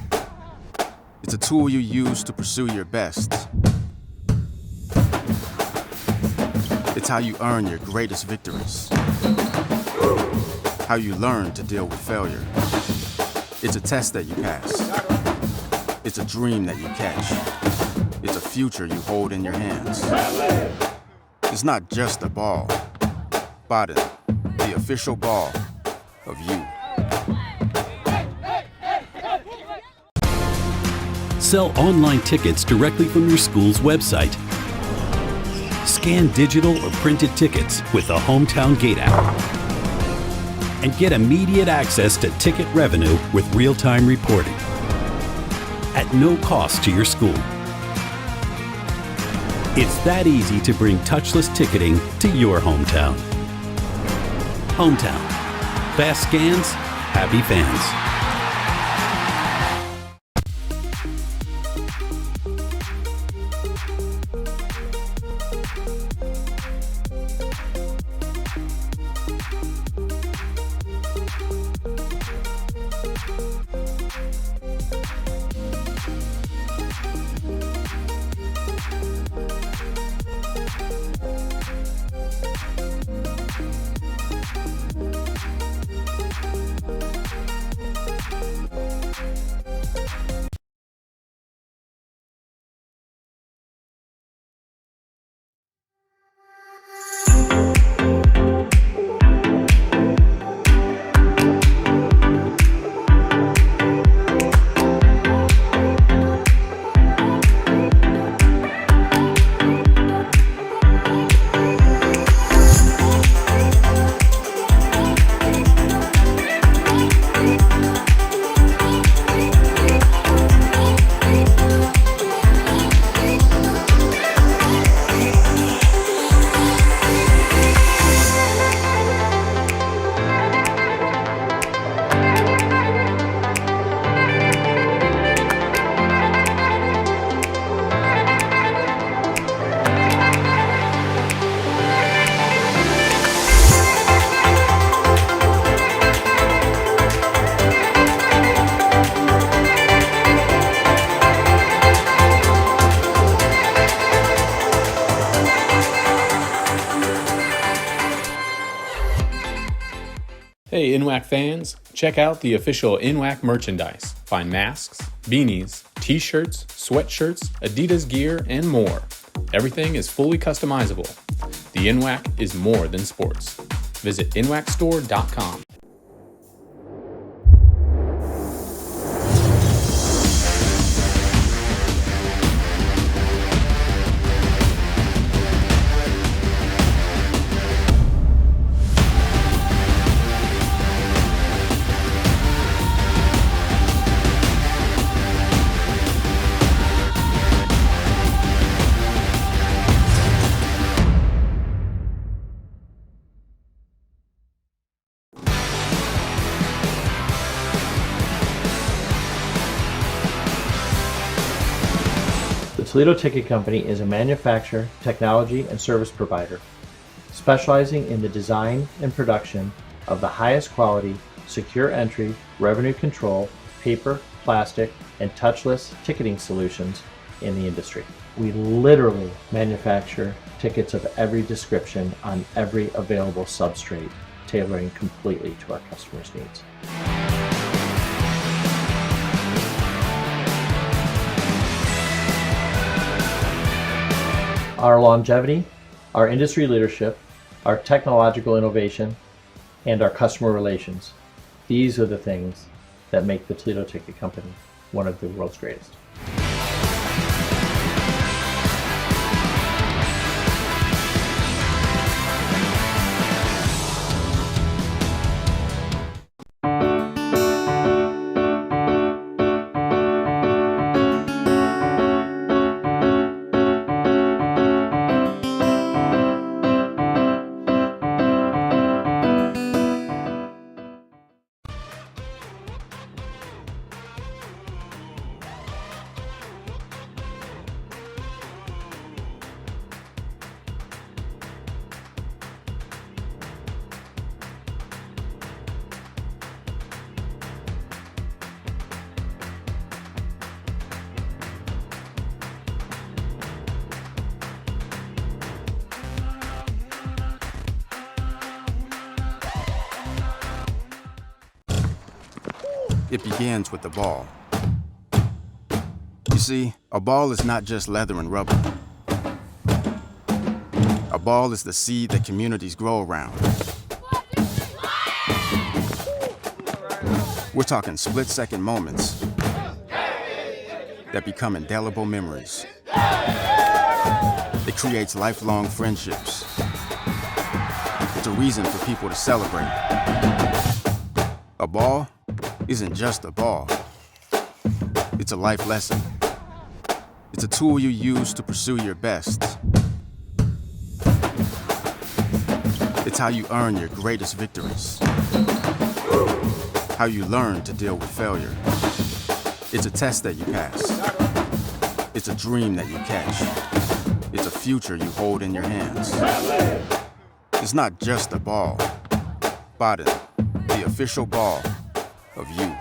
It's a tool you use to pursue your best. It's how you earn your greatest victories. How you learn to deal with failure. It's a test that you pass. It's a dream that you catch. It's a future you hold in your hands. It's not just a ball. Baden, the official ball of you. Sell online tickets directly from your school's website. Scan digital or printed tickets with the Hometown Gate app. And get immediate access to ticket revenue with real-time reporting at no cost to your school. It's that easy to bring touchless ticketing to your hometown. Hometown. Fast scans, happy fans. Hey NWAC fans, check out the official NWAC merchandise. Find masks, beanies, t-shirts, sweatshirts, Adidas gear, and more. Everything is fully customizable. The NWAC is more than sports. Visit nwacstore.com. The Toledo Ticket Company is a manufacturer, technology, and service provider specializing in the design and production of the highest quality, secure entry, revenue control, paper, plastic, and touchless ticketing solutions in the industry. We literally manufacture tickets of every description on every available substrate, tailoring completely to our customers' needs. Our longevity, our industry leadership, our technological innovation, and our customer relations. These are the things that make the Toledo Ticket Company one of the world's greatest. It begins with the ball. You see, a ball is not just leather and rubber. A ball is the seed that communities grow around. We're talking split-second moments that become indelible memories. It creates lifelong friendships. It's a reason for people to celebrate. A ball isn't just a ball. It's a life lesson. It's a tool you use to pursue your best. It's how you earn your greatest victories. How you learn to deal with failure. It's a test that you pass. It's a dream that you catch. It's a future you hold in your hands. It's not just a ball. Biden, the official ball of you.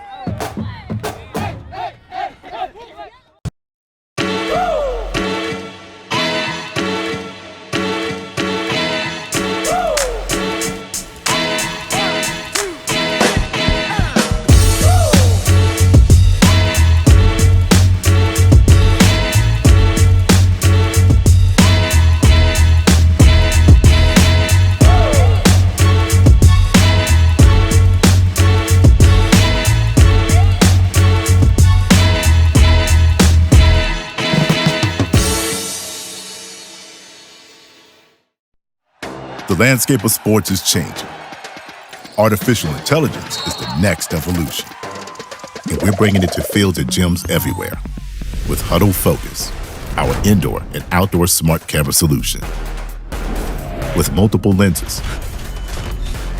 The landscape of sports is changing. Artificial intelligence is the next evolution. And we're bringing it to fields and gyms everywhere. With Huddle Focus, our indoor and outdoor smart camera solution. With multiple lenses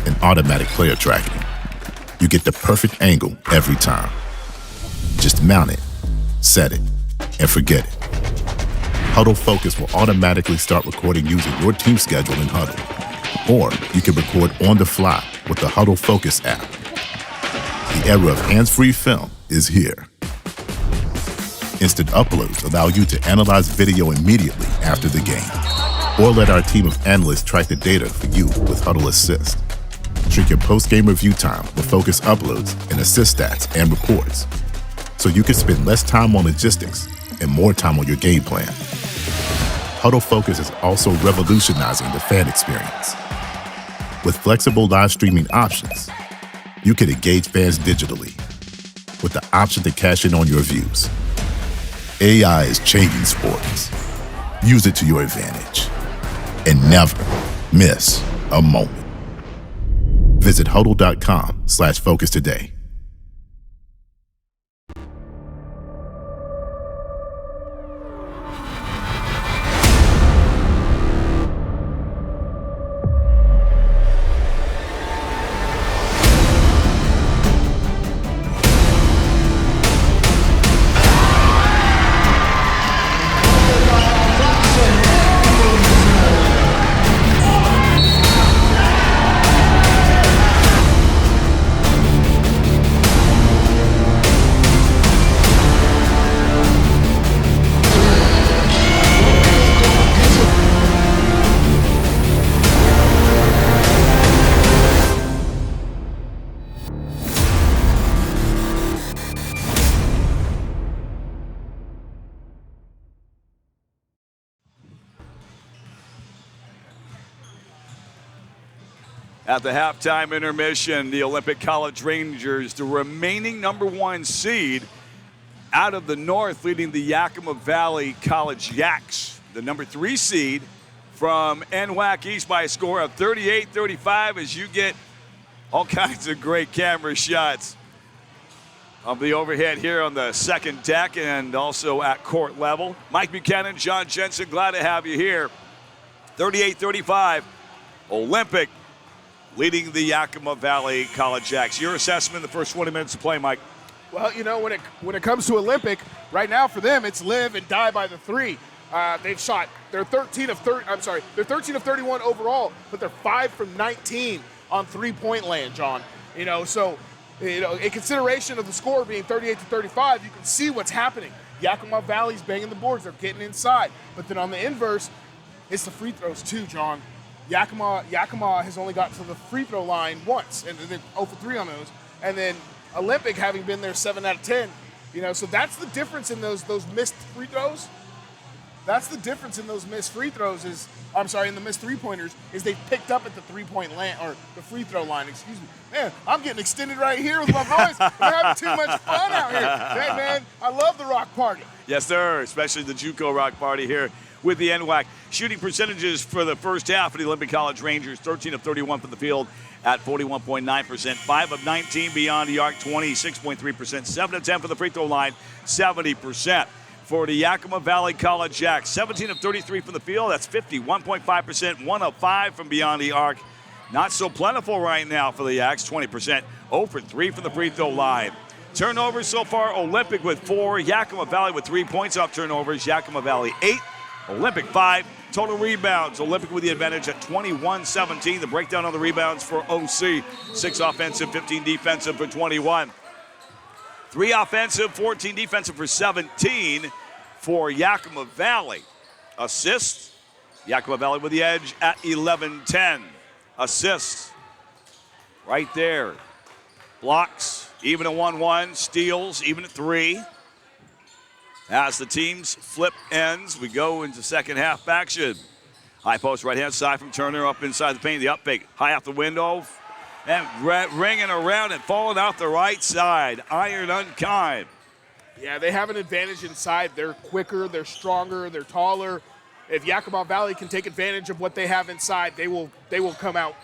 and automatic player tracking, you get the perfect angle every time. Just mount it, set it, and forget it. Huddle Focus will automatically start recording using your team schedule in Huddle. Or you can record on the fly with the Huddle Focus app. The era of hands-free film is here. Instant uploads allow you to analyze video immediately after the game. Or let our team of analysts track the data for you with Huddle Assist. Shrink your post-game review time with Focus uploads and assist stats and reports. So you can spend less time on logistics and more time on your game plan. Huddle Focus is also revolutionizing the fan experience. With flexible live streaming options, you can engage fans digitally with the option to cash in on your views. AI is changing sports. Use it to your advantage and never miss a moment. Visit huddle.com/focus today. At the halftime intermission, the Olympic College Rangers, the remaining #1 seed out of the north, leading the Yakima Valley College Yaks, the #3 seed from NWAC East by a score of 38-35, as you get all kinds of great camera shots of the overhead here on the second deck and also at court level. Mike Buchanan, John Jensen, glad to have you here. 38-35, Olympic leading the Yakima Valley College Yaks. Your assessment in the first 20 minutes of play, Mike? Well, you know, when it comes to Olympic, right now for them, it's live and die by the three. They've shot, they're 13 of 31 overall, but they're 5 from 19 on three-point land, John. You know, so, you know, in consideration of the score being 38-35, you can see what's happening. Yakima Valley's banging the boards, they're getting inside. But then on the inverse, it's the free throws too, John. Yakima has only got to the free throw line once, and they're 0 for 3 on those. And then Olympic having been there 7 out of 10. So that's the difference in those missed free throws. That's the difference in those missed free throws in the missed three-pointers is they picked up at the three-point line, or the free throw line, excuse me. Man, I'm getting extended right here with my boys. We're having too much fun out here. Hey, man, I love the rock party. Yes, sir, especially the JUCO rock party here with the NWAC. Shooting percentages for the first half of the Olympic College Rangers, 13 of 31 from the field at 41.9%, 5 of 19 beyond the arc, 26.3%, 7 of 10 for the free throw line, 70%. For the Yakima Valley College Yaks, 17 of 33 from the field, that's 51.5%, 1 of 5 from beyond the arc. Not so plentiful right now for the Yaks, 20%, 0 for 3 from the free throw line. Turnovers so far, Olympic with 4, Yakima Valley with 3 points off turnovers, Yakima Valley 8, Olympic 5. Total rebounds, Olympic with the advantage at 21-17. The breakdown on the rebounds for OC, 6 offensive, 15 defensive for 21. 3 offensive, 14 defensive for 17 for Yakima Valley. Assists, Yakima Valley with the edge at 11-10. Assists, right there. Blocks, even at 1-1. Steals, even at 3. As the teams flip ends, we go into second half action. High post right-hand side from Turner up inside the paint. The up fake, high off the window. And ringing around and falling out the right side. Iron Unkind. Yeah, they have an advantage inside. They're quicker, they're stronger, they're taller. If Yakima Valley can take advantage of what they have inside, they will come out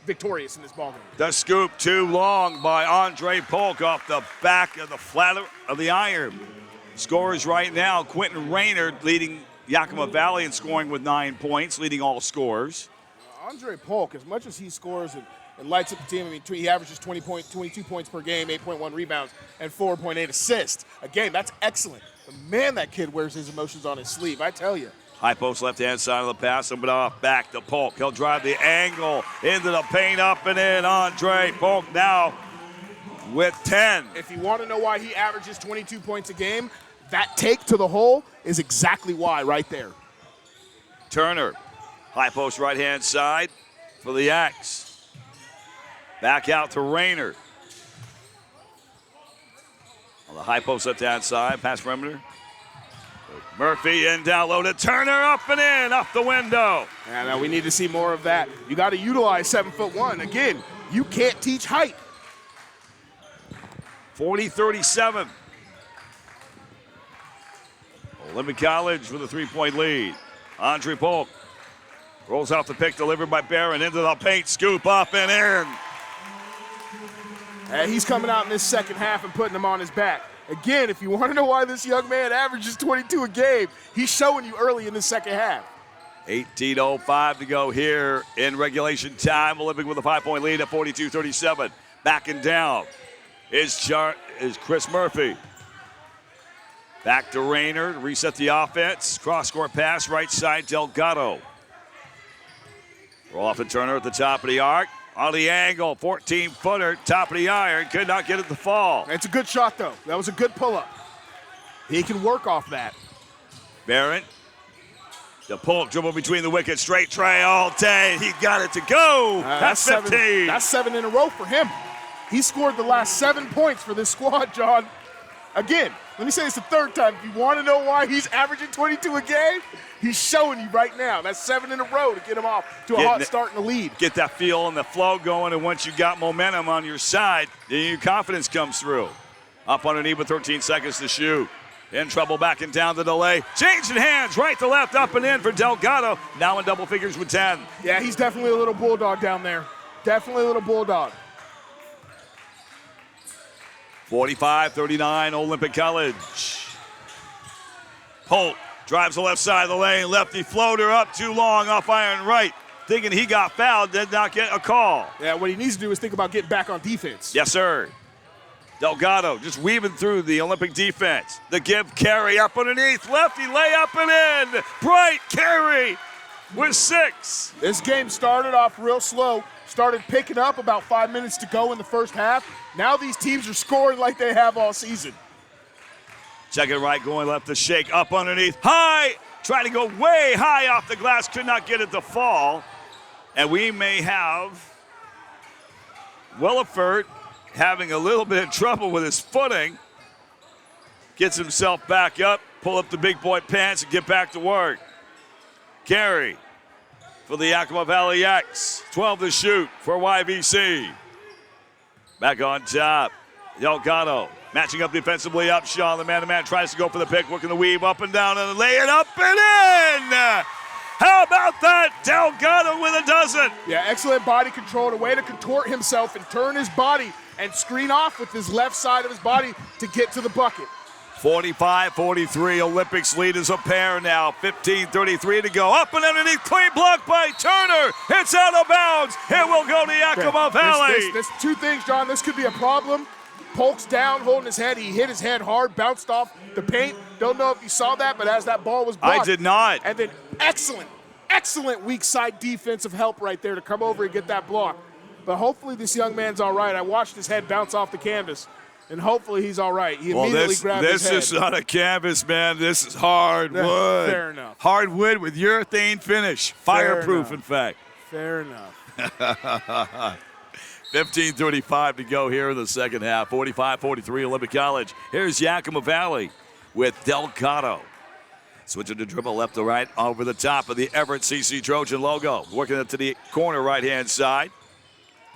victorious in this ballgame. The scoop too long by Andre Polk off the back of the flat of the iron. Scores right now, Quentin Raynard leading Yakima Valley in scoring with 9 points, leading all scorers. Andre Polk, as much as he scores and lights up the team, he averages 22 points per game, 8.1 rebounds, and 4.8 assists. Again, that's excellent. But man, that kid wears his emotions on his sleeve, I tell you. High post left-hand side of the pass, but off back to Polk. He'll drive the angle into the paint, up and in. Andre Polk now with 10. If you want to know why he averages 22 points a game, that take to the hole is exactly why right there. Turner, high post right-hand side for the Yaks. Back out to Raynard. On the high post left-hand side, pass perimeter. Murphy in down low to Turner, up and in, up the window. Yeah, now we need to see more of that. You got to utilize 7'1". Again, you can't teach height. 40-37. Olympic College with a 3-point lead. Andre Polk rolls off the pick, delivered by Barron into the paint, scoop up and in. And he's coming out in this second half and putting him on his back. Again, if you want to know why this young man averages 22 a game, he's showing you early in the second half. 18:05 to go here in regulation time. Olympic with a 5-point lead at 42-37. Backing down is Chris Murphy. Back to Raynard, reset the offense. Cross-court pass, right side, Delgado. Roll off to Turner at the top of the arc. On the angle, 14-footer, top of the iron. Could not get it to fall. It's a good shot, though. That was a good pull-up. He can work off that. Barron. The Polk dribble between the wickets. Straight tray all day. He got it to go. That's 15. That's 7 in a row for him. He scored the last 7 points for this squad, John. Again, let me say this the third time. If you want to know why he's averaging 22 a game, he's showing you right now. That's 7 in a row to get him off to a hot start and a lead. Get that feel and the flow going, and once you got momentum on your side, then your confidence comes through. Up underneath with 13 seconds to shoot. In trouble, backing down the delay. Changing hands, right to left, up and in for Delgado. Now in double figures with 10. Yeah, he's definitely a little bulldog down there. Definitely a little bulldog. 45-39, Olympic College. Polk drives the left side of the lane. Lefty floater up too long off iron right. Thinking he got fouled, did not get a call. Yeah, what he needs to do is think about getting back on defense. Yes, sir. Delgado just weaving through the Olympic defense. The give carry up underneath. Lefty lay up and in. Bright carry with 6. This game started off real slow. Started picking up about 5 minutes to go in the first half. Now these teams are scoring like they have all season. Check it right, going left to shake. Up underneath. High. Trying to go way high off the glass. Could not get it to fall. And we may have Williford having a little bit of trouble with his footing. Gets himself back up, pull up the big boy pants, and get back to work. Carey for the Yakima Valley Yaks. 12 to shoot for YVC. Back on top. Delgado matching up defensively. Upshaw, the man-to-man, tries to go for the pick, working the weave up and down and lay it up and in. How about that? Delgado with a dozen. Yeah, excellent body control, a way to contort himself and turn his body and screen off with his left side of his body to get to the bucket. 45-43, Olympics lead is a pair now. 15:33 to go. Up and underneath, clean block by Turner. It's out of bounds. It will go to Yakima Valley. This two things, John. This could be a problem. Polk's down, holding his head. He hit his head hard, bounced off the paint. Don't know if you saw that, but as that ball was blocked. I did not. And then excellent weak side defensive help right there to come over and get that block. But hopefully this young man's all right. I watched his head bounce off the canvas. And hopefully he's all right. He immediately grabbed his head. This is not a canvas, man. This is hardwood. Fair enough. Hardwood with urethane finish. Fireproof, in fact. Fair enough. 15:35 to go here in the second half. 45-43 Olympic College. Here's Yakima Valley with Delgado. Switching to dribble left to right over the top of the Everett CC Trojan logo. Working it to the corner right-hand side.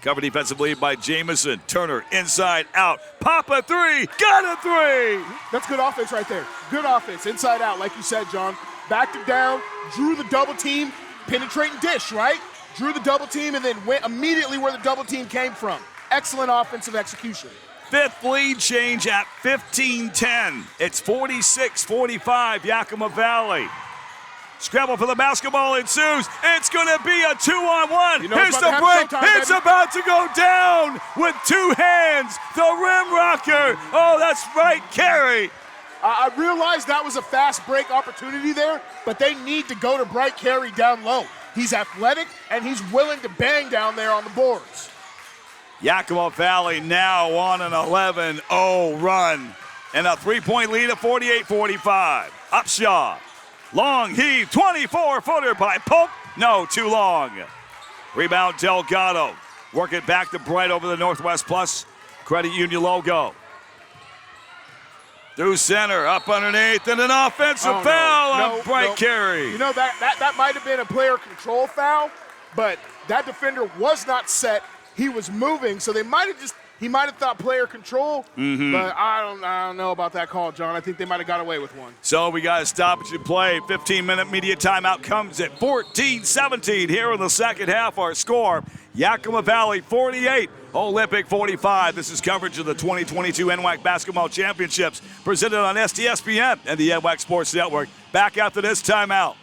Covered defensively by Jamison. Turner inside out. Pop a three. Got a three. That's good offense right there. Good offense. Inside out, like you said, John. Backed it down. Drew the double team. Penetrating dish, right? Drew the double team and then went immediately where the double team came from. Excellent offensive execution. Fifth lead change at 15-10. It's 46-45 Yakima Valley. Scramble for the basketball ensues. It's going to be a 2-on-1. Here's the break. It's about to go down with two hands. The rim rocker. Oh, that's right, Carey. I realized that was a fast break opportunity there, but they need to go to Bright Carey down low. He's athletic, and he's willing to bang down there on the boards. Yakima Valley now on an 11-0 run. And a three-point lead of 48-45. Upshaw. Long heave, 24-footer by Polk. No, too long. Rebound Delgado. Work it back to Bright over the Northwest Plus Credit Union logo. Through center, up underneath, and an offensive foul on Bright Carey. You know, that might have been a player control foul, but that defender was not set. He was moving, so he might have thought player control, but I don't know about that call, John. I think they might have got away with one. So we got to stoppage and play. 15-minute media timeout comes at 14-17 here in the second half. Our score, Yakima Valley 48, Olympic 45. This is coverage of the 2022 NWAC Basketball Championships presented on STSPN and the NWAC Sports Network. Back after this timeout.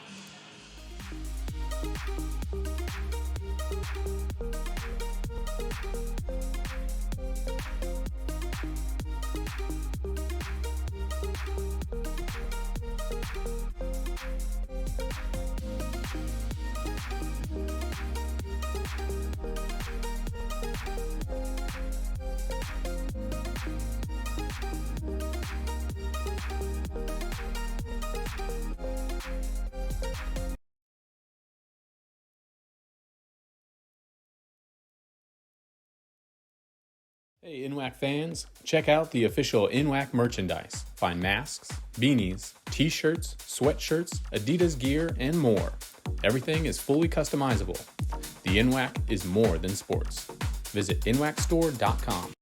Hey NWAC fans, check out the official NWAC merchandise. Find masks, beanies, t-shirts, sweatshirts, Adidas gear, and more. Everything is fully customizable. The NWAC is more than sports. Visit NWACstore.com.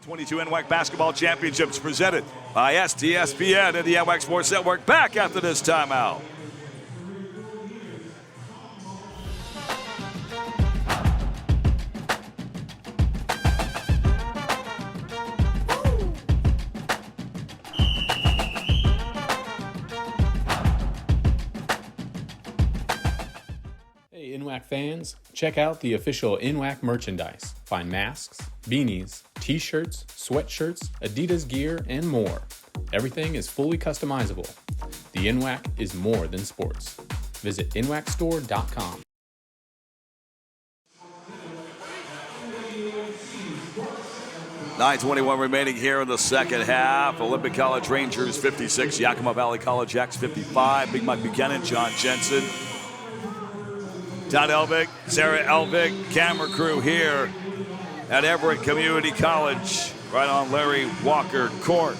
22 NWAC Basketball Championships presented by STSPN and the NWAC Sports Network. Back after this timeout. Hey NWAC fans, check out the official NWAC merchandise. Find masks, beanies, t-shirts, sweatshirts, Adidas gear, and more. Everything is fully customizable. The NWAC is more than sports. Visit NWACstore.com. $9:21 remaining here in the second half. Olympic College Rangers 56, Yakima Valley College Yaks 55. Big Mike Buchanan, John Jensen, Todd Elvig, Sarah Elvig, camera crew here at Everett Community College, right on Larry Walker Court.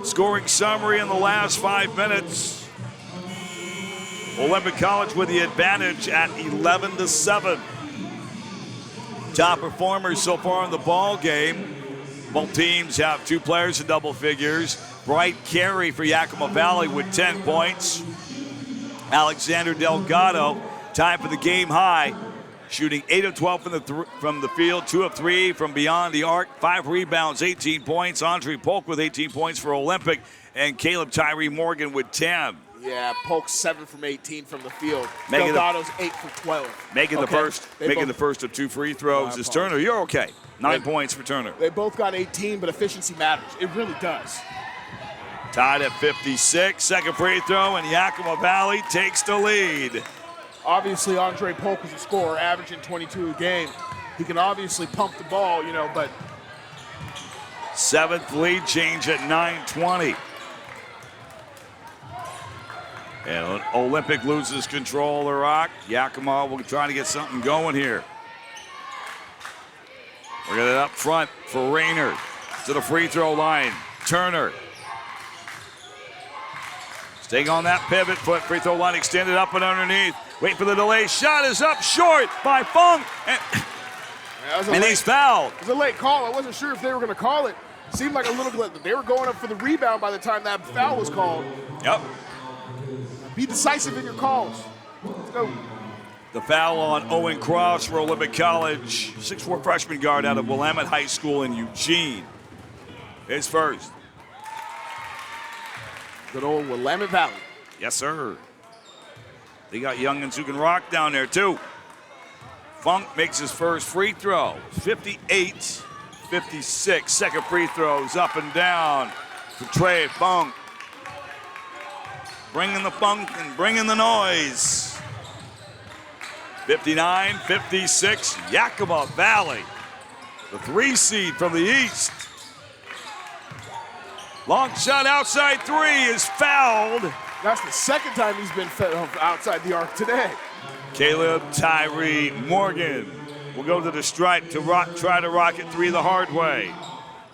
Scoring summary in the last 5 minutes. Olympic College with the advantage at 11-7. Top performers so far in the ball game. Both teams have 2 players in double figures. Bright Carey for Yakima Valley with 10 points. Alexander Delgado tied for the game high, shooting 8 of 12 from the field, 2 of 3 from beyond the arc, 5 rebounds, 18 points. Andre Polk with 18 points for Olympic, and Caleb Tyree Morgan with 10. Yeah, Polk 7 from 18 from the field. Making Delgado's 8 for 12. Making the first of 2 free throws is Turner. You're okay. 9 points for Turner. They both got 18, but efficiency matters. It really does. Tied at 56. Second free throw, and Yakima Valley takes the lead. Obviously, Andre Polk is a scorer, averaging 22 a game. He can obviously pump the ball, but 7th lead change at 9:20. And Olympic loses control of the rock. Yakima will try to get something going here. We're going to up front for Rayner to the free throw line. Turner. Staying on that pivot foot, free throw line extended up and underneath. Wait for the delay. Shot is up short by Funk. And he's fouled. It was a late call. I wasn't sure if they were going to call it. Seemed like a little bit. They were going up for the rebound by the time that foul was called. Yep. Be decisive in your calls. Let's go. The foul on Owen Cross for Olympic College. 6'4" freshman guard out of Willamette High School in Eugene. His first. Good old Willamette Valley. Yes, sir. They got youngins who can rock down there, too. Funk makes his first free throw. 58-56. Second free throws up and down for Trey Funk. Bringing the funk and bringing the noise. 59-56, Yakima Valley. The 3 seed from the east. Long shot outside 3 is fouled. That's the second time he's been outside the arc today. Caleb Tyree Morgan will go to the stripe to try to rocket 3 the hard way.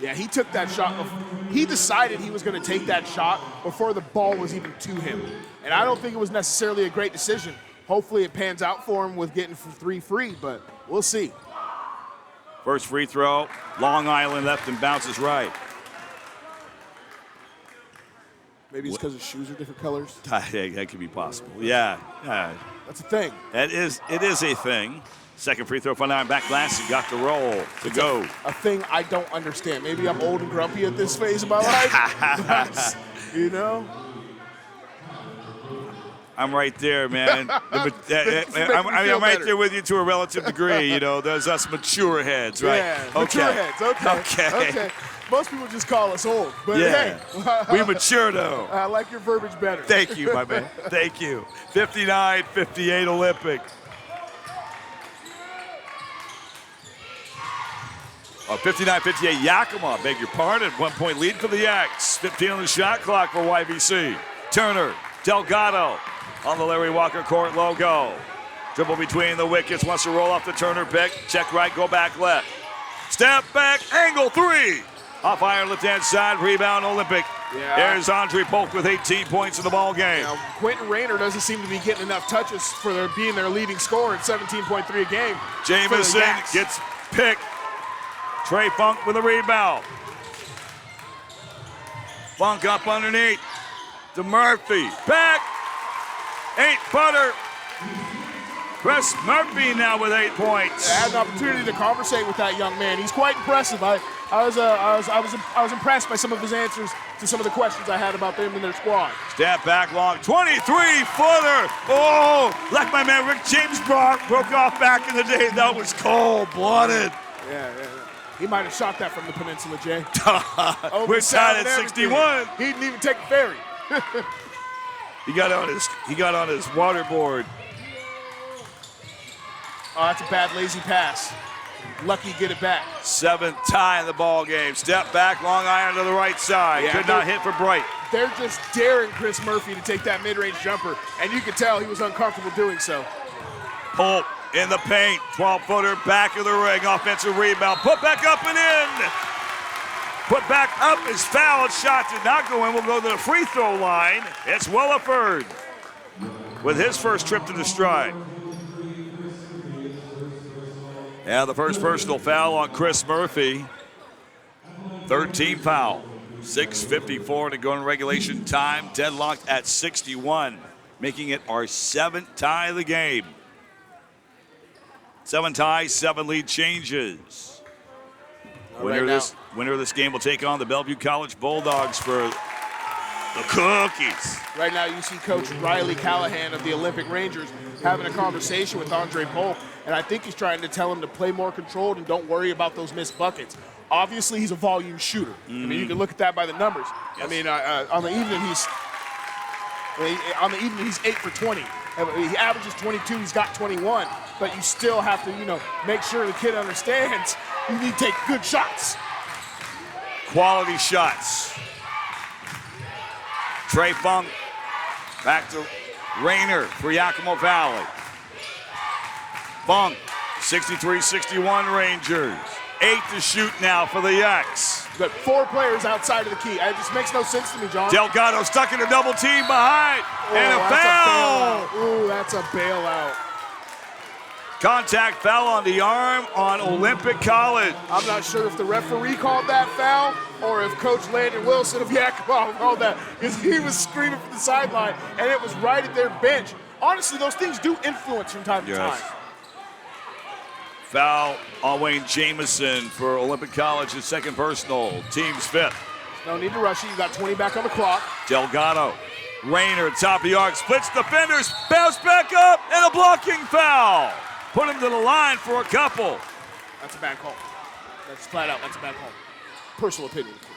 Yeah, he took that shot. He decided he was going to take that shot before the ball was even to him. And I don't think it was necessarily a great decision. Hopefully it pans out for him with getting 3 free, but we'll see. First free throw, Long Island left and bounces right. Maybe it's because his shoes are different colors. That could be possible. Yeah. That's a thing. It is a thing. Second free throw for 9 back glass. He got the roll to go. A thing I don't understand. Maybe I'm old and grumpy at this phase of my life. I'm right there, man. I'm right there with you to a relative degree. There's us mature heads, right? Yeah, mature heads. Okay. Most people just call us old, but hey. We mature, though. I like your verbiage better. Thank you, my man. Thank you. 59-58 Olympic. 59-58 Yakima, beg your pardon. 1 point lead for the Yaks. 15 on the shot clock for YVC. Turner, Delgado on the Larry Walker Court logo. Dribble between the wickets, wants to roll off the Turner pick. Check right, go back left. Step back, angle 3. Off iron left-hand side, rebound Olympic. Yeah. There's Andre Polk with 18 points in the ball game. Now, Quentin Rayner doesn't seem to be getting enough touches for being their leading scorer at 17.3 a game. Jameson gets picked. Trey Funk with a rebound. Funk up underneath to Murphy. Back. 8-footer. Chris Murphy now with 8 points. I had an opportunity to conversate with that young man. He's quite impressive. I was impressed by some of his answers to some of the questions I had about them and their squad. Step back long, 23-footer. Oh, like my man Rick James broke off back in the day. That was cold-blooded. Yeah. He might have shot that from the peninsula, Jay. We're tied at 61. He didn't even take the ferry. He got on his waterboard. Oh, that's a bad lazy pass. Lucky get it back. 7th tie in the ball game. Step back, long iron to the right side. Yeah, Could not hit for Bright. They're just daring Chris Murphy to take that mid-range jumper, and you could tell he was uncomfortable doing so. Holt in the paint, 12-footer, back of the ring, offensive rebound, put back up and in. Put back up is fouled, shot did not go in. We'll go to the free throw line. It's Williford with his first trip to the stride. Yeah, the first personal foul on Chris Murphy. 13 foul. 6:54 to go in regulation time. Deadlocked at 61, making it our 7th tie of the game. 7 ties, 7 lead changes. Winner of this game will take on the Bellevue College Bulldogs for the cookies. Right now you see Coach Riley Callahan of the Olympic Rangers having a conversation with Andre Polk, and I think he's trying to tell him to play more controlled and don't worry about those missed buckets. Obviously, he's a volume shooter. I mean, you can look at that by the numbers. Yes. I mean, on the evening he's 8 for 20. He averages 22. He's got 21. But you still have to, make sure the kid understands you need to take good shots. Quality shots. Trey Funk back to Rayner for Yakima Valley. Funk, 63-61 Rangers. 8 to shoot now for the Yaks. Got 4 players outside of the key. It just makes no sense to me, John. Delgado stuck in a double team behind. And a foul. Ooh, that's a bailout. Contact foul on the arm on Olympic College. I'm not sure if the referee called that foul or if Coach Landon Wilson of Yakima called that, because he was screaming from the sideline and it was right at their bench. Honestly, those things do influence from time to time. Foul on Wayne Jamison for Olympic College, his 2nd personal, team's 5th. No need to rush it. You got 20 back on the clock. Delgado, Rayner, top of the arc, splits defenders, bounce back up, and a blocking foul. Put him to the line for a couple. That's a bad call. That's flat out, that's a bad call. Personal opinion, of course.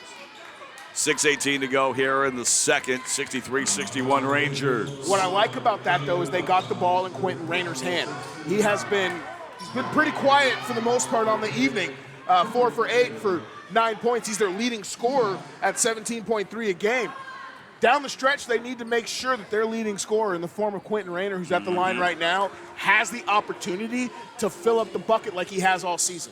6:18 to go here in the second, 63-61 Rangers. What I like about that, though, is they got the ball in Quentin Rayner's hand. He's been pretty quiet for the most part on the evening. 4 for 8 for 9 points. He's their leading scorer at 17.3 a game. Down the stretch, they need to make sure that their leading scorer in the form of Quentin Rayner, who's at the line right now, has the opportunity to fill up the bucket like he has all season.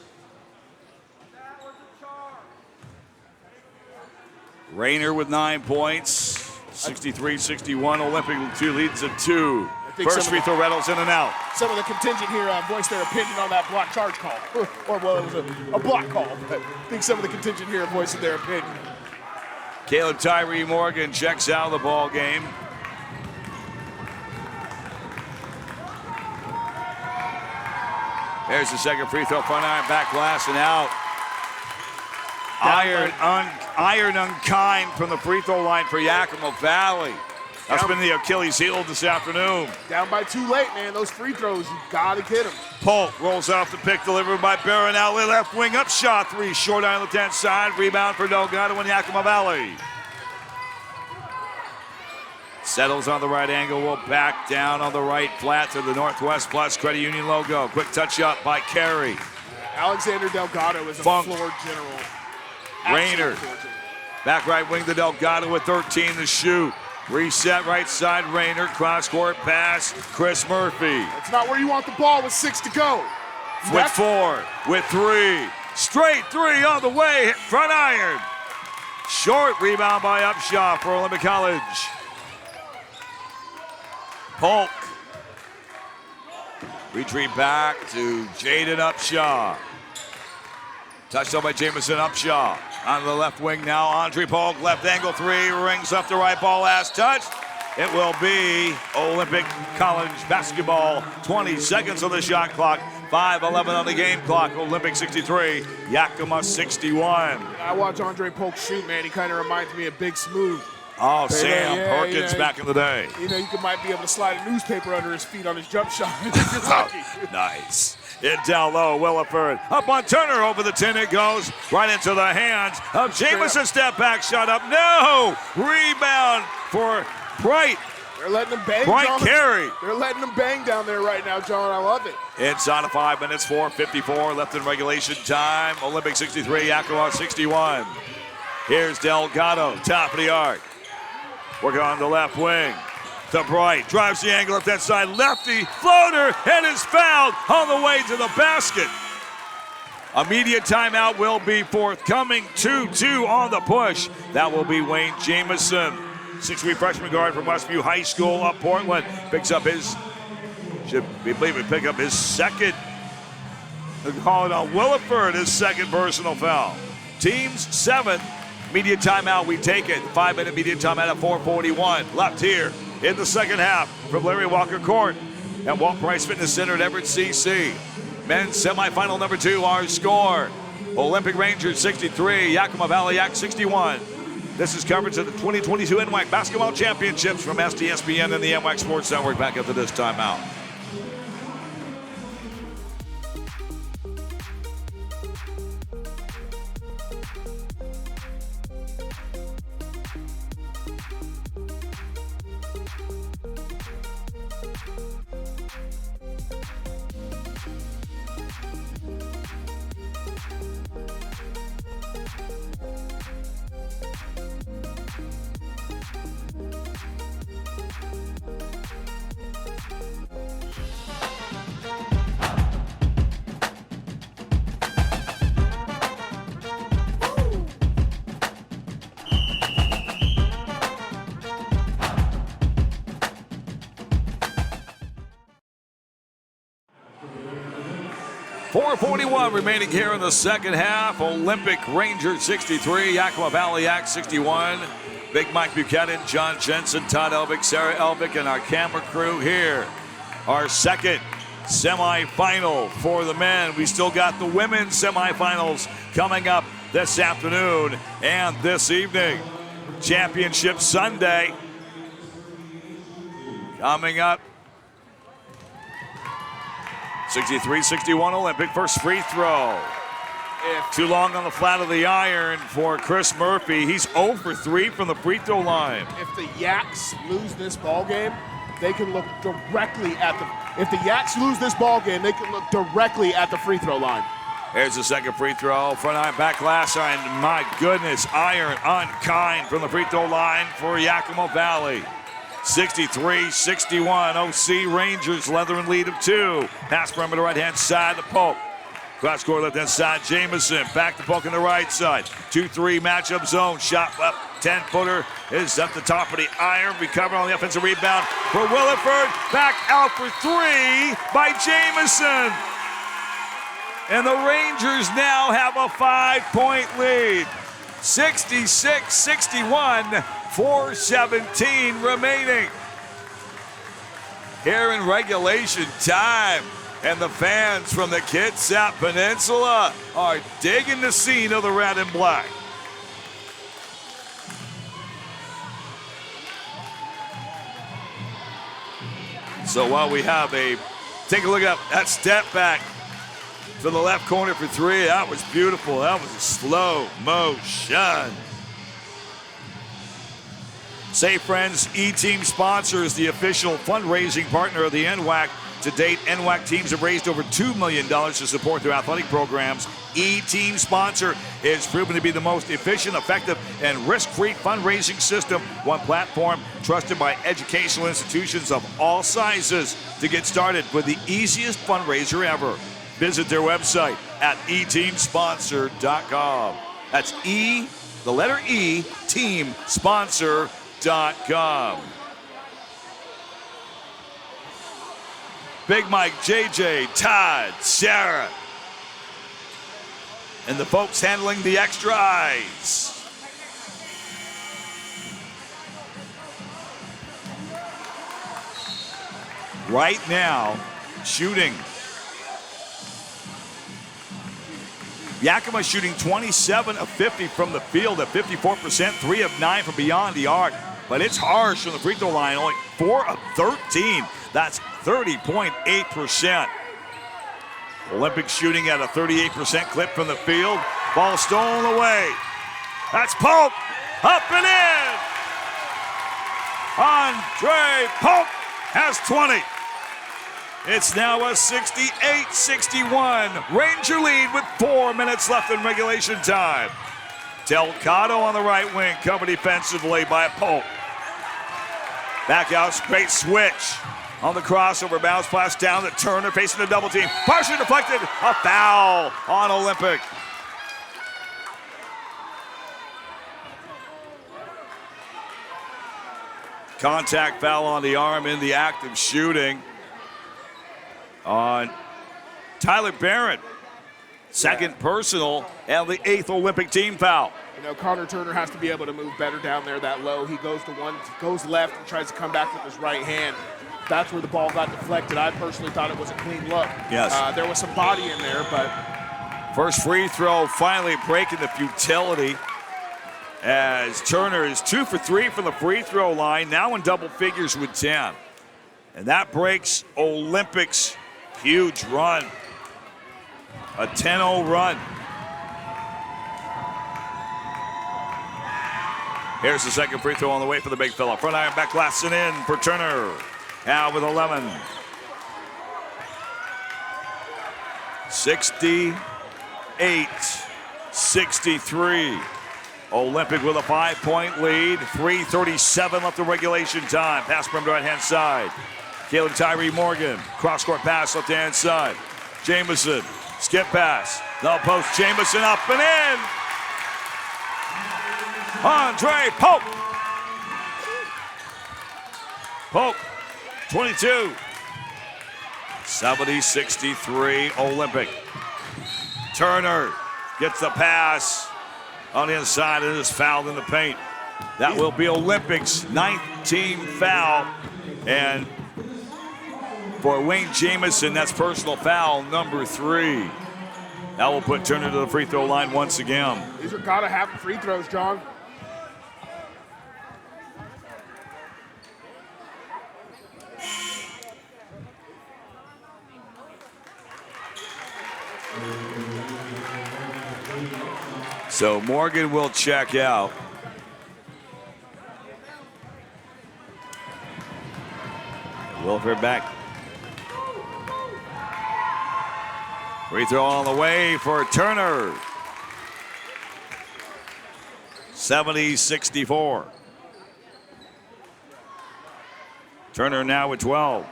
Rayner with 9 points. 63-61. Olympic 2 leads at 2. First free throw rattles in and out. Some of the contingent here voiced their opinion on that block charge call. It was a block call, but I think some of the contingent here voiced their opinion. Caleb Tyree Morgan checks out of the ball game. There's the second free throw, front iron, back glass, and out. Iron unkind from the free throw line for Yakima Valley. That's been the Achilles heel this afternoon. Down by too late, man. Those free throws, you gotta get them. Polk rolls off the pick, delivered by Barron. Outlet left wing, up shot 3, short on the 10th side. Rebound for Delgado in Yakima Valley. Settles on the right angle, will back down on the right flat to the Northwest Plus Credit Union logo. Quick touch up by Carey. Alexander Delgado is a floor general. Rayner, back right wing to Delgado with 13 to shoot. Reset right side, Rayner, cross-court pass, Chris Murphy. That's not where you want the ball with 6 to go. With 4, with 3. Straight 3 on the way, front iron. Short rebound by Upshaw for Olympic College. Polk. Retreat back to Jaden Upshaw. Touchdown by Jamison Upshaw. On the left wing now, Andre Polk, left angle three, rings up the right ball, last touch. It will be Olympic College basketball. 20 seconds on the shot clock, 5:11 on the game clock. Olympic 63, Yakima 61. I watch Andre Polk shoot, man. He kind of reminds me of Big Smooth. Oh, Sam Perkins back in the day. You know, might be able to slide a newspaper under his feet on his jump shot if you're lucky. Nice. In down low, Williford. Up on Turner, over the 10 it goes. Right into the hands of Jamison. Step back, shot up. No! Rebound for Bright. They're letting him bang, Bright John. carry. They're letting him bang down there right now, John. I love it. Inside of 5 minutes, 4:54 left in regulation time. Olympic 63, Yakima 61. Here's Delgado, top of the arc. Working on the left wing. To Bright, drives the angle up that side, lefty, floater, and is fouled on the way to the basket. Immediate timeout will be forthcoming. 2-2 on the push. That will be Wayne Jamison. 6'3" freshman guard from Westview High School up Portland. Picks up his, pick up his second. They'll call it on Williford, his second personal foul. Teams 7. Immediate timeout, we take it. 5-minute immediate timeout at 4:41. Left here in the second half from Larry Walker Court at Walt Price Fitness Center at Everett CC. Men's semifinal number 2, our score. Olympic Rangers 63, Yakima Valley Yaks 61. This is coverage of the 2022 NWAC Basketball Championships from STSPN and the NWAC Sports Network back after this timeout. .41 remaining here in the second half. Olympic Rangers 63, Yakima Valley Yaks 61. Big Mike Buchanan, John Jensen, Todd Elvick, Sarah Elvick, and our camera crew here. Our second semifinal for the men. We still got the women's semifinals coming up this afternoon and this evening. Championship Sunday coming up. 63-61 Olympic. First free throw. Too long on the flat of the iron for Chris Murphy. He's 0 for 3 from the free throw line. If the Yaks lose this ball game, they can look directly at the. If the Yaks lose this ball game, they can look directly at the free throw line. There's the second free throw. Front iron, back glass iron. My goodness, iron unkind from the free throw line for Yakima Valley. 63-61, OC Rangers, Leatherman lead of 2. Pass perimeter right-hand side to Polk. Cross court left-hand side, Jamison. Back to Polk on the right side. 2-3 matchup zone. Shot up, 10-footer is up the top of the iron. Recover on the offensive rebound for Williford. Back out for 3 by Jamison. And the Rangers now have a 5-point lead. 66-61. 4:17 remaining here in regulation time, and the fans from the Kitsap Peninsula are digging the scene of the red and black. So while we have take a look at that step back to the left corner for 3, that was beautiful. That was a slow motion. Say Friends E-Team sponsors the official fundraising partner of the NWAC. To date, NWAC teams have raised over $2 million to support their athletic programs. E-Team sponsor is proven to be the most efficient, effective, and risk-free fundraising system. One platform trusted by educational institutions of all sizes to get started with the easiest fundraiser ever. Visit their website at eteamsponsor.com. That's E, the letter E, team sponsor.com. Big Mike, JJ, Todd, Sarah. and the folks handling the extra ice. Right now, shooting. Yakima shooting 27 of 50 from the field at 54%, 3 of 9 from beyond the arc. But it's harsh from the free throw line, only 4 of 13. That's 30.8%. Olympic shooting at a 38% clip from the field. Ball stolen away. That's Pope, up and in. Andre Pope has 20. It's now a 68-61 Ranger lead with 4 minutes left in regulation time. Delgado on the right wing, covered defensively by Pope. Back out, great switch. On the crossover, bounce pass down to Turner, facing the double team. Partially deflected, a foul on Olympic. Contact foul on the arm in the act of shooting on Tyler Barron. Second personal and the 8th Olympic team foul. You know, Connor Turner has to be able to move better down there that low. He goes to one, goes left and tries to come back with his right hand. That's where the ball got deflected. I personally thought it was a clean look. Yes. There was some body in there, but. First free throw finally breaking the futility as Turner is 2 for 3 from the free throw line, now in double figures with 10. And that breaks Olympic's huge run. A 10-0 run. Here's the second free throw on the way for the big fella. Front iron back glass and in for Turner. Now with 11. 68-63. Olympic with a 5-point lead. 3:37 left in regulation time. Pass from the right-hand side. Caleb Tyree Morgan. Cross-court pass left-hand side. Jamison. Skip pass. No post. Jamison up and in. Andre Pope. Pope, 22. 70-63 Olympic. Turner gets the pass on the inside and is fouled in the paint. That will be Olympic's 19th foul. And for Wayne Jamison, that's personal foul number 3. That will put Turner to the free throw line once again. These are gotta happen free throws, John. So Morgan will check out. Wilfer back. Free throw on the way for Turner. 70-64. Turner now with 12.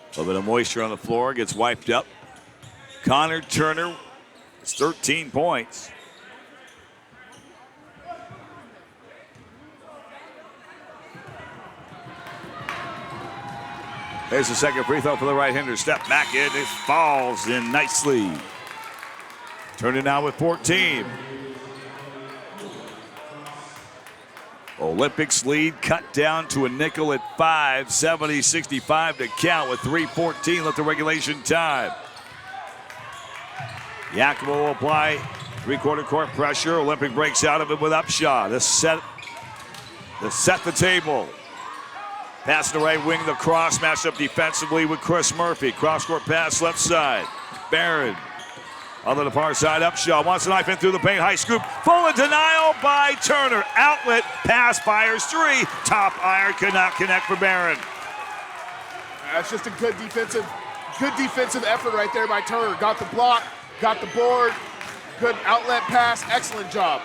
A little bit of moisture on the floor, gets wiped up. Connor Turner has 13 points. There's the second free throw for the right-hander. Step back in, it falls in nicely. Turner now with 14. Olympics lead cut down to a nickel at 5, 70-65 to count with 3:14 left in regulation time. Yakima will apply three-quarter court pressure. Olympic breaks out of it with Upshaw. To set the table. Pass to the right wing, the cross matched up defensively with Chris Murphy. Cross-court pass left side. Barron. On the far side, Upshaw wants a knife in through the paint. High scoop. Full in denial by Turner. Outlet pass fires 3. Top iron could not connect for Barron. That's just a good defensive effort right there by Turner. Got the block, got the board, good outlet pass. Excellent job.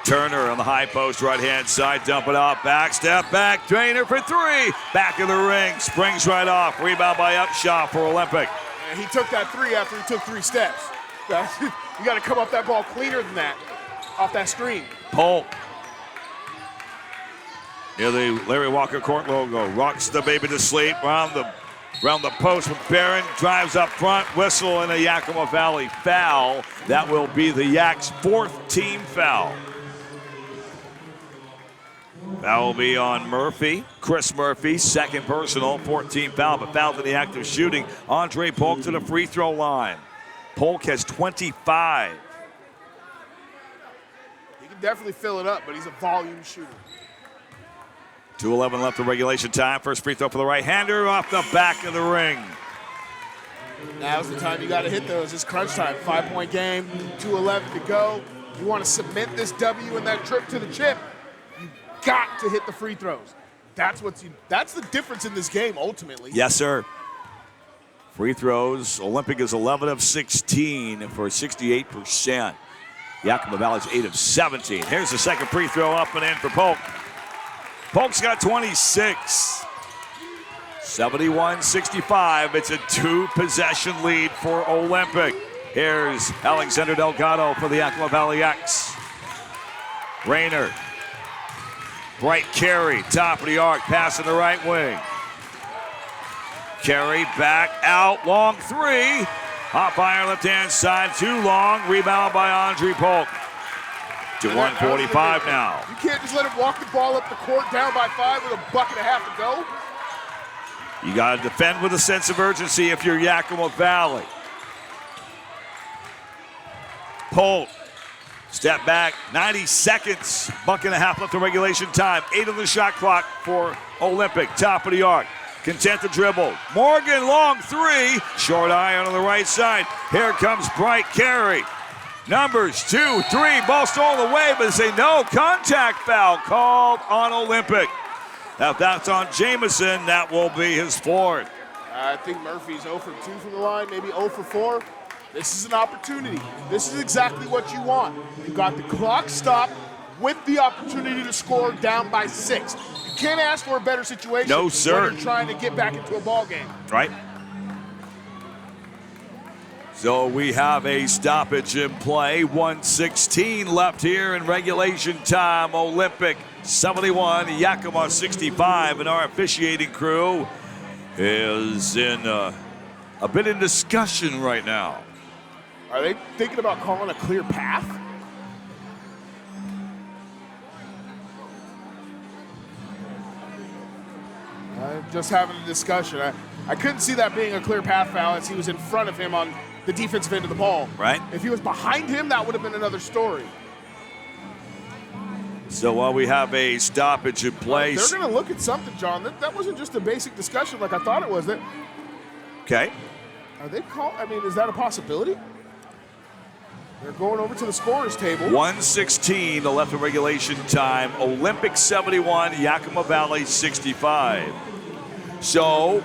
Turner on the high post, right-hand side, dump it off, back, step back, Drainer for 3. Back of the ring, springs right off. Rebound by Upshaw for Olympic. And he took that 3 after he took 3 steps. You got to come up that ball cleaner than that. off that screen. Polk. Near the Larry Walker Court logo. Rocks the baby to sleep. Round the post with Barron. Drives up front. Whistle and a Yakima Valley foul. That will be the Yaks' 4th team foul. That will be on Murphy. Chris Murphy, 2nd personal, 14 foul, but fouled in the act of shooting. Andre Polk to the free throw line. Polk has 25. He can definitely fill it up, but he's a volume shooter. 2:11 left of regulation time. First free throw for the right-hander off the back of the ring. Now's the time you got to hit those. It's crunch time. 5-point game, 2:11 to go. You want to cement this W and that trip to the chip, you got to hit the free throws. That's the difference in this game ultimately. Yes, sir. Free throws. Olympic is 11 of 16 for 68%. Yakima Valley's 8 of 17. Here's the second free throw up and in for Polk. Polk's got 26. 71-65. It's a 2-possession lead for Olympic. Here's Alexander Delgado for the Yakima Valley Yaks. Rayner. Bright carry, top of the arc, pass in the right wing. Carey back out, long 3. Hot fire left-hand side, too long. Rebound by Andre Polk. To 145 now. You can't just let him walk the ball up the court down by 5 with a bucket and a half to go. You got to defend with a sense of urgency if you're Yakima Valley. Polk. Step back, 90 seconds, buck and a half left in regulation time. 8 on the shot clock for Olympic, top of the arc. Content to dribble. Morgan, long 3, short iron on the right side. Here comes Bright Carey. Numbers 2, 3, ball stolen away, but they say no contact foul called on Olympic. Now if that's on Jamison, that will be his 4th. I think Murphy's 0 for 2 from the line, maybe 0 for 4. This is an opportunity. This is exactly what you want. You got the clock stopped with the opportunity to score down by 6. You can't ask for a better situation. No, sir. When you're trying to get back into a ball game. Right. So we have a stoppage in play. 1:16 left here in regulation time. Olympic 71, Yakima 65, and our officiating crew is in a bit in discussion right now. Are they thinking about calling a clear path? Just having a discussion. I couldn't see that being a clear path foul as he was in front of him on the defensive end of the ball. Right. If he was behind him, that would have been another story. So while we have a stoppage in place. They're going to look at something, John. That wasn't just a basic discussion like I thought it was. Okay. Are they is that a possibility? They're going over to the scorer's table. 1:16 left in regulation time. Olympic 71, Yakima Valley 65. So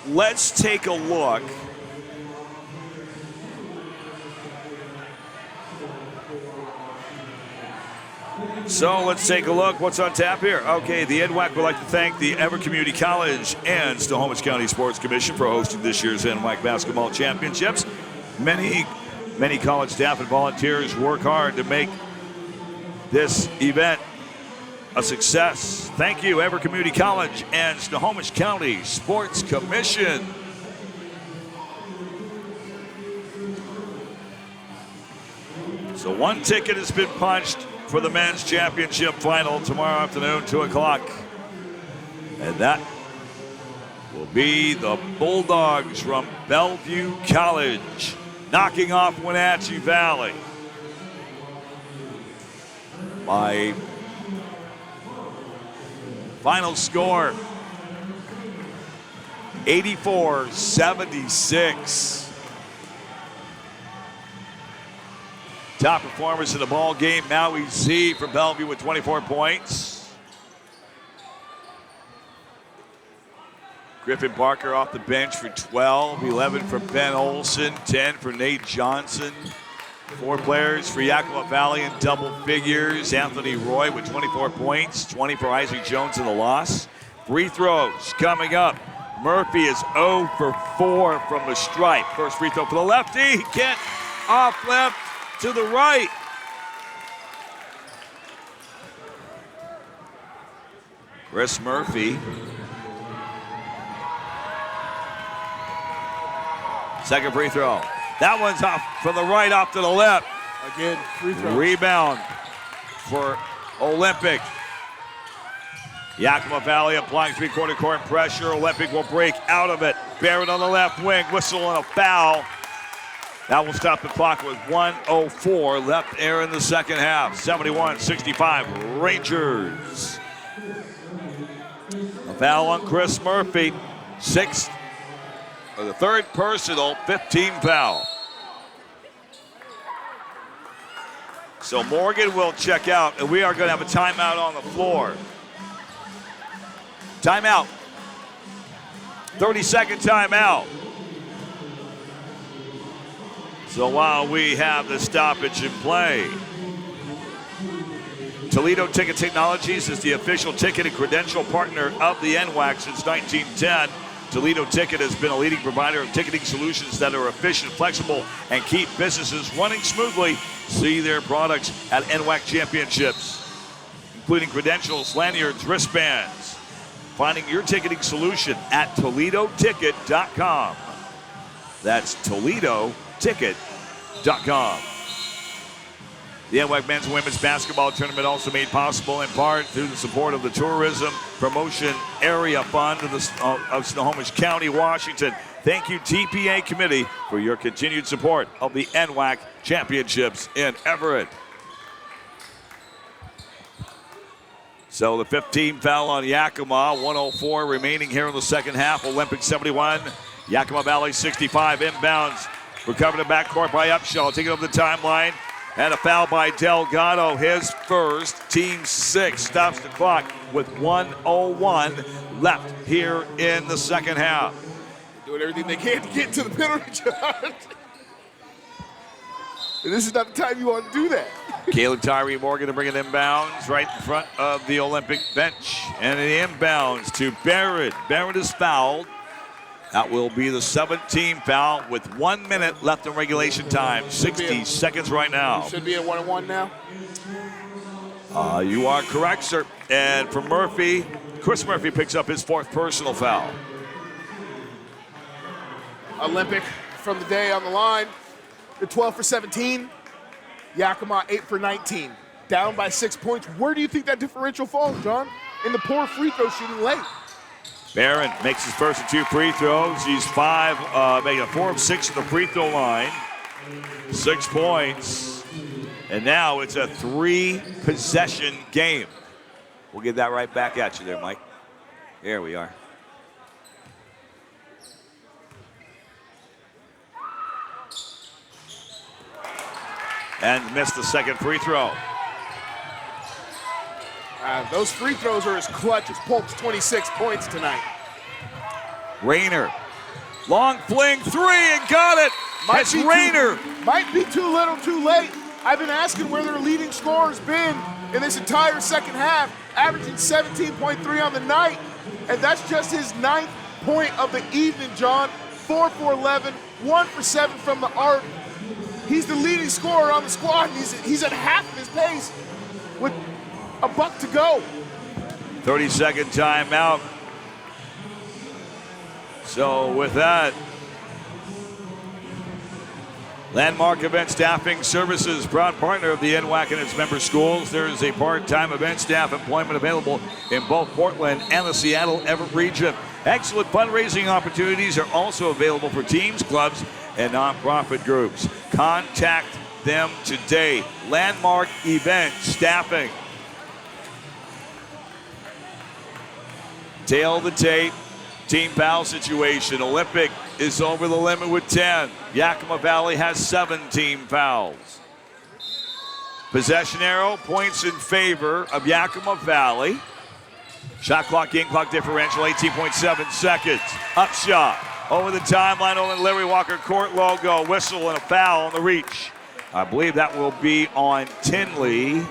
let's take a look. So let's take a look. What's on tap here? Okay, the NWAC would like to thank the Everett Community College and Snohomish County Sports Commission for hosting this year's NWAC Basketball Championships. Many college staff and volunteers work hard to make this event a success. Thank you, Everett Community College and Snohomish County Sports Commission. So one ticket has been punched for the men's championship final tomorrow afternoon, 2 o'clock. And that will be the Bulldogs from Bellevue College, knocking off Wenatchee Valley by final score 84-76. Top performers in the ball game, Maui Z from Bellevue with 24 points. Griffin Barker off the bench for 12, 11 for Ben Olson, 10 for Nate Johnson. 4 players for Yakima Valley in double figures. Anthony Roy with 24 points, 20 for Isaac Jones in the loss. Free throws coming up. Murphy is 0 for 4 from the stripe. First free throw for the lefty. Kent off left to the right. Chris Murphy. Second free throw. That one's off from the right off to the left. Again, free throw. Rebound for Olympic. Yakima Valley applying three-quarter court pressure. Olympic will break out of it. Barrett on the left wing. Whistle and a foul. That will stop the clock with 1:04 left there in the second half. 71-65 Rangers. A foul on Chris Murphy. The third personal, 15 foul. So Morgan will check out, and we are going to have a timeout on the floor. Timeout. 30-second timeout. So while we have the stoppage in play, Toledo Ticket Technologies is the official ticket and credential partner of the NWAC since 1910. Toledo Ticket has been a leading provider of ticketing solutions that are efficient, flexible, and keep businesses running smoothly. See their products at NWAC Championships, including credentials, lanyards, wristbands. Finding your ticketing solution at ToledoTicket.com. That's ToledoTicket.com. The NWAC Men's and Women's Basketball Tournament also made possible in part through the support of the Tourism Promotion Area Fund of Snohomish County, Washington. Thank you, TPA Committee, for your continued support of the NWAC Championships in Everett. So the 15 foul on Yakima, 1:04 remaining here in the second half. Olympic 71, Yakima Valley 65 inbounds. Recovered in backcourt by Upshaw, taking over the timeline. And a foul by Delgado, his first, team 6, stops the clock with 1:01 left here in the second half. Doing everything they can to get to the penalty charge. And this is not the time you want to do that. Caleb Tyree Morgan to bring it inbounds right in front of the Olympic bench. And the inbounds to Barrett. Barrett is fouled. That will be the 17th foul with 1 minute left in regulation time. 60 seconds right now. Should be at 1-1 now. You are correct, sir. And for Murphy, Chris Murphy picks up his fourth personal foul. Olympic from the day on the line. They're 12 for 17. Yakima 8 for 19. Down by 6 points. Where do you think that differential falls, John? In the poor free throw shooting late. Barron makes his first of 2 free throws. He's making 4 of 6 at the free throw line. 6 points. And now it's a 3-possession game. We'll get that right back at you there, Mike. There we are. And missed the second free throw. Those free throws are as clutch as Polk's 26 points tonight. Rayner. Long fling 3 and got it. That's Rayner. Might be too little too late. I've been asking where their leading scorer has been in this entire second half, averaging 17.3 on the night. And that's just his 9th point of the evening, John. 4 for 11, 1 for 7 from the arc. He's the leading scorer on the squad. He's at half of his pace with a buck to go. 30-second timeout. So with that, Landmark Event Staffing Services, proud partner of the NWAC and its member schools. There is a part-time event staff employment available in both Portland and the Seattle-Everett region. Excellent fundraising opportunities are also available for teams, clubs, and nonprofit groups. Contact them today. Landmark Event Staffing. Tail of the tape. Team foul situation. Olympic is over the limit with 10. Yakima Valley has 17 fouls. Possession arrow points in favor of Yakima Valley. Shot clock, game clock differential, 18.7 seconds. Upshot over the timeline, over the Larry Walker court logo. Whistle and a foul on the reach. I believe that will be on Tinley.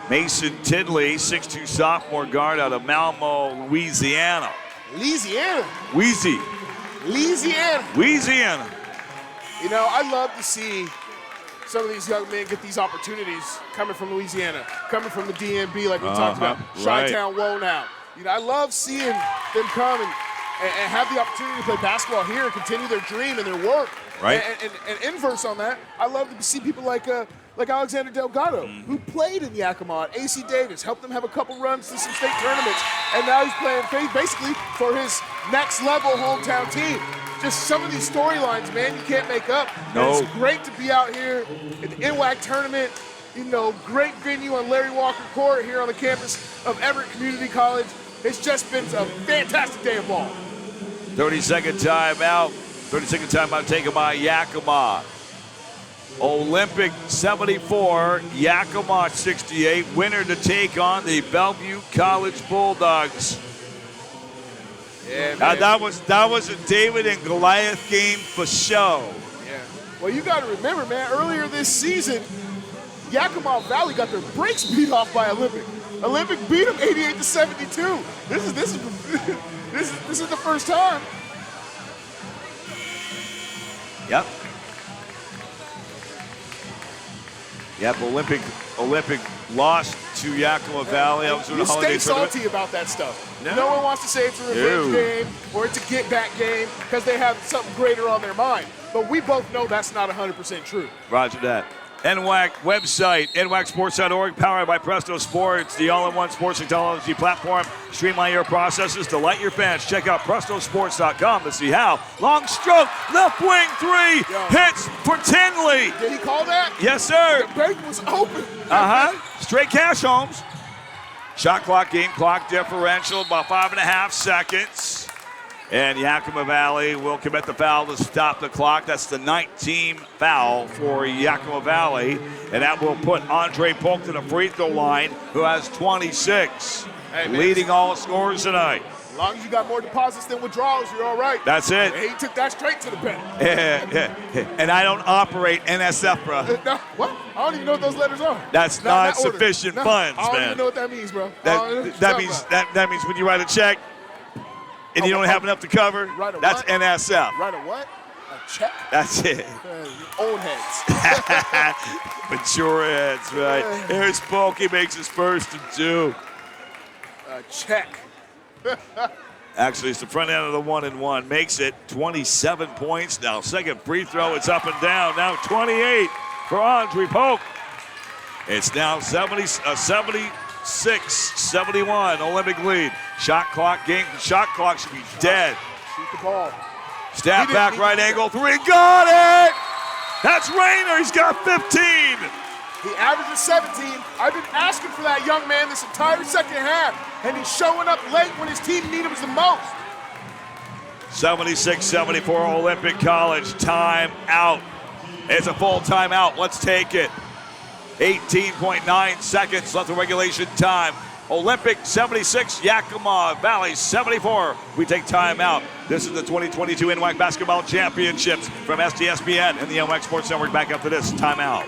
Mason Tinley, 6'2" sophomore guard out of Malmo, Louisiana. Louisiana. Louisiana. You know, I love to see some of these young men get these opportunities coming from Louisiana, coming from the DMV, like we talked about, Chi-Town, Woe now. I love seeing them come and have the opportunity to play basketball here and continue their dream and their work. Right. And inverse on that, I love to see people like Alexander Delgado, who played in Yakima, AC Davis, helped them have a couple runs to some state tournaments, and now he's playing basically for his next level hometown team. Just some of these storylines, man, you can't make up. No. And it's great to be out here at the NWAC tournament. Great venue on Larry Walker Court here on the campus of Everett Community College. It's just been a fantastic day of ball. 30-second timeout. 30-second timeout taken by Yakima. Olympic 74, Yakima 68. Winner to take on the Bellevue College Bulldogs. Yeah, man. That was a David and Goliath game for show. Yeah. Well, you got to remember, man, earlier this season, Yakima Valley got their brakes beat off by Olympic. Olympic beat them 88-72. This is the first time. Yep. Olympic lost to Yakima Valley. I was doing you a holiday stay tournament. salty about that stuff. No. No one wants to say it's a revenge game or it's a get-back game because they have something greater on their mind. But we both know that's not 100% true. Roger that. NWAC website, nwacsports.org, powered by Presto Sports, the all-in-one sports technology platform. Streamline your processes, delight your fans. Check out prestosports.com to see how. Long stroke, left wing three, hits for Tinley. Did he call that? Yes, sir. The bank was open. Straight cash homes. Shot clock, game clock differential, about 5.5 seconds. And Yakima Valley will commit the foul to stop the clock. That's the 19th foul for Yakima Valley. And that will put Andre Polk to the free throw line, who has 26. Hey, man, leading all scorers tonight. As long as you got more deposits than withdrawals, you're all right. That's it. And he took that straight to the bank. And I don't operate NSF, bro. No, what? I don't even know what those letters are. That's not sufficient funds, I don't man. even know what that means, bro. That means when you write a check, and you don't have enough to cover, that's what? NSF. Write a what? A check? That's it. Old heads. Mature heads, right. Here's Polk. He makes his first and two. A check. Actually, it's the front end of the 1-and-1. Makes it 27 points now. Second free throw, it's up and down. Now 28 for Andre Polk. It's now 76-71, Olympic lead. Shot clock should be dead. Shoot the ball. Step back, right angle, three, got it! That's Rayner, he's got 15. He averages 17. I've been asking for that young man this entire second half, and he's showing up late when his team needed him the most. 76-74, Olympic College, time out. It's a full timeout, let's take it. 18.9 seconds left of regulation time. Olympic 76, Yakima Valley 74. We take time out. This is the 2022 NWAC Basketball Championships from STSPN and the NWAC Sports Network. Back after this timeout.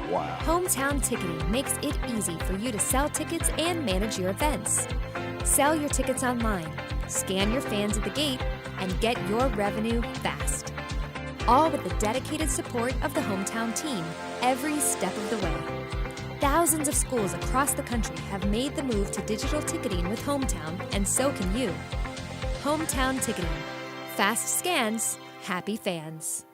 Wow. Hometown Ticketing makes it easy for you to sell tickets and manage your events. Sell your tickets online, scan your fans at the gate, and get your revenue fast. All with the dedicated support of the Hometown team every step of the way. Thousands of schools across the country have made the move to digital ticketing with Hometown, and so can you. Hometown Ticketing. Fast scans, happy fans.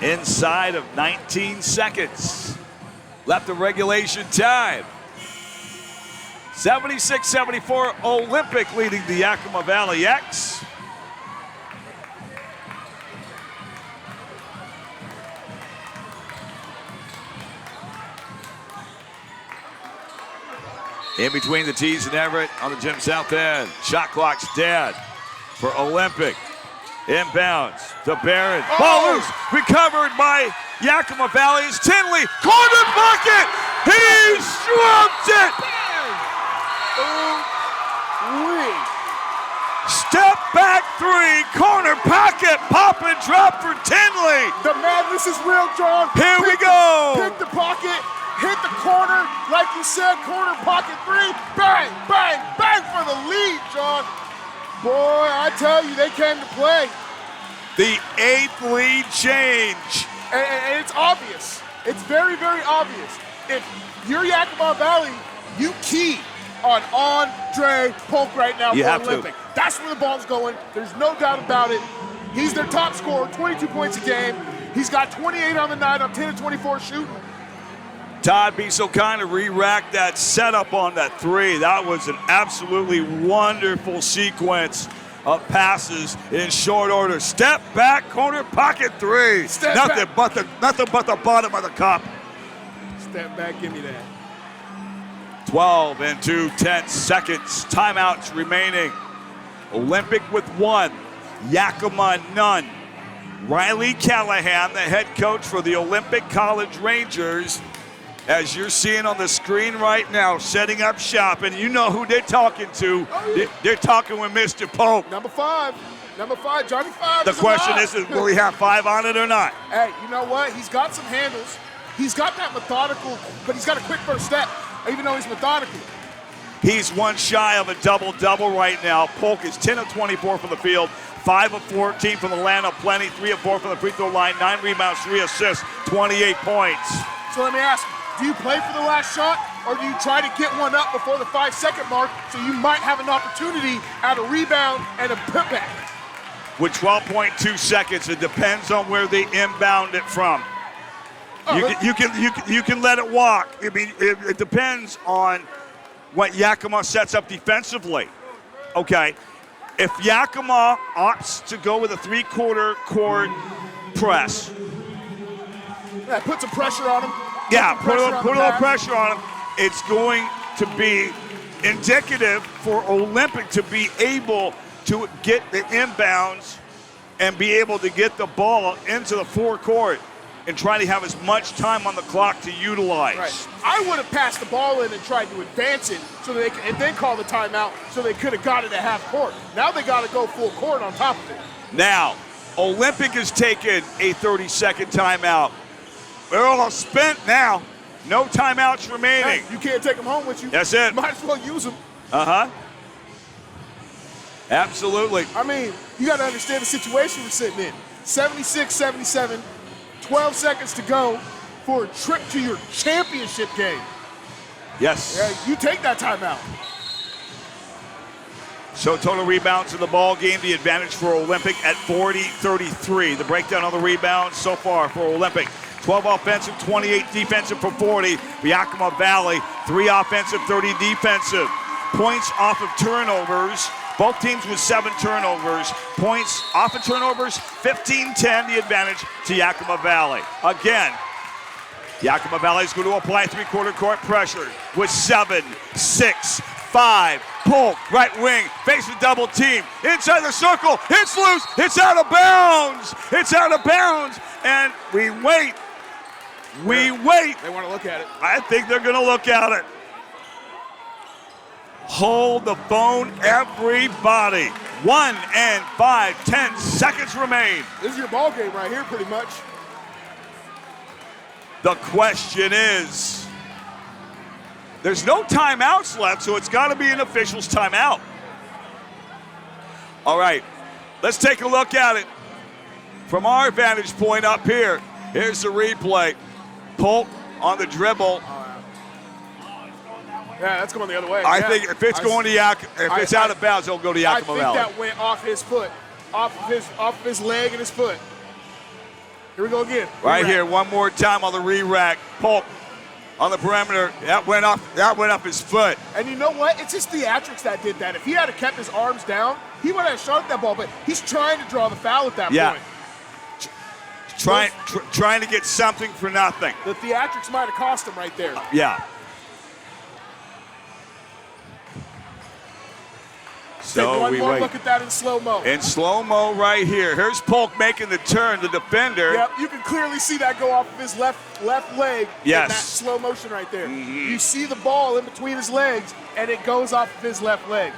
Inside of 19 seconds left of regulation time. 76-74, Olympic leading the Yakima Valley Yaks. In between the tees and Everett on the gym south end. Shot clock's dead for Olympic. Inbounds to Barron. Ball loose. Recovered by Yakima Valley. It's Tinley. Corner bucket. He strumps it. Step back three. Corner pocket. Pop and drop for Tinley. The madness is real, John. Here we go. Pick the pocket. hit the corner, like you said, corner pocket three, bang, bang, bang for the lead, John. Boy, I tell you, they came to play. The 8th lead change. And it's obvious. It's very, very obvious. If you're Yakima Valley, you key on Andre Polk right now for Olympic. That's where the ball's going. There's no doubt about it. He's their top scorer, 22 points a game. He's got 28 on the night on 10 of 24 shooting. Todd, be so kind to re-rack that setup on that three. That was an absolutely wonderful sequence of passes in short order. Step back, corner pocket three. Nothing but the bottom of the cup. Step back, give me that. 12 and 2/10 seconds. Timeouts remaining. Olympic with 1. Yakima none. Riley Callahan, the head coach for the Olympic College Rangers, as you're seeing on the screen right now, setting up shop, and you know who they're talking to. Oh, yeah. They're talking with Mr. Polk. Number 5, Johnny 5. The question is, will he have 5 on it or not? Hey, you know what? He's got some handles. He's got that methodical, but he's got a quick first step, even though he's methodical. He's one shy of a double-double right now. Polk is 10 of 24 from the field, 5 of 14 from the land of plenty, 3 of 4 from the free throw line, 9 rebounds, 3 assists, 28 points. So let me ask you, do you play for the last shot, or do you try to get one up before the 5-second mark so you might have an opportunity at a rebound and a putback? With 12.2 seconds, it depends on where they inbound it from. You can let it walk. I mean, it depends on what Yakima sets up defensively. Okay, if Yakima opts to go with a 3/4 court press, yeah, put some pressure on him. Yeah, put a little pressure on him. It's going to be indicative for Olympic to be able to get the inbounds and be able to get the ball into the forecourt and try to have as much time on the clock to utilize. Right. I would have passed the ball in and tried to advance it so they could, and then call the timeout so they could have got it at half court. Now they got to go full court on top of it. Now, Olympic has taken a 30-second timeout. They're all spent now. No timeouts remaining. Hey, you can't take them home with you. That's it. You might as well use them. Uh-huh. Absolutely. I mean, you got to understand the situation we're sitting in. 76-77, 12 seconds to go for a trip to your championship game. Yes. Yeah, you take that timeout. So total rebounds in the ball game, the advantage for Olympic at 40-33. The breakdown on the rebounds so far for Olympic. 12 offensive, 28 defensive for 40. Yakima Valley, 3 offensive, 30 defensive. Points off of turnovers. Both teams with 7 turnovers. Points off of turnovers, 15-10, the advantage to Yakima Valley. Again, Yakima Valley is going to apply 3/4 court pressure with 7, 6, 5. Polk, right wing, facing double team. Inside the circle, it's loose, it's out of bounds. It's out of bounds, and we wait. We wait. They want to look at it. I think they're going to look at it. Hold the phone, everybody. 1 and 5, 10 seconds remain. This is your ball game right here, pretty much. The question is, there's no timeouts left, so it's got to be an official's timeout. All right, let's take a look at it from our vantage point up here. Here's the replay. Polk on the dribble. Yeah, that's going the other way. I think if it's going to if it's out of bounds, it'll go to Yakima Valley. I think that went off his foot, off of his leg and his foot. Here we go again. Right here, one more time on the re-rack. Polk on the perimeter. That went up his foot. And you know what? It's his theatrics that did that. If he had kept his arms down, he would have shot that ball. But he's trying to draw the foul at that point. Trying to get something for nothing. The theatrics might have cost him right there. Yeah. So take one we more wait. Look at that in slow-mo. In slow-mo right here. Here's Polk making the turn, the defender. Yep, you can clearly see that go off of his left leg. Yes. In that slow motion right there. Mm-hmm. You see the ball in between his legs, and it goes off of his left leg.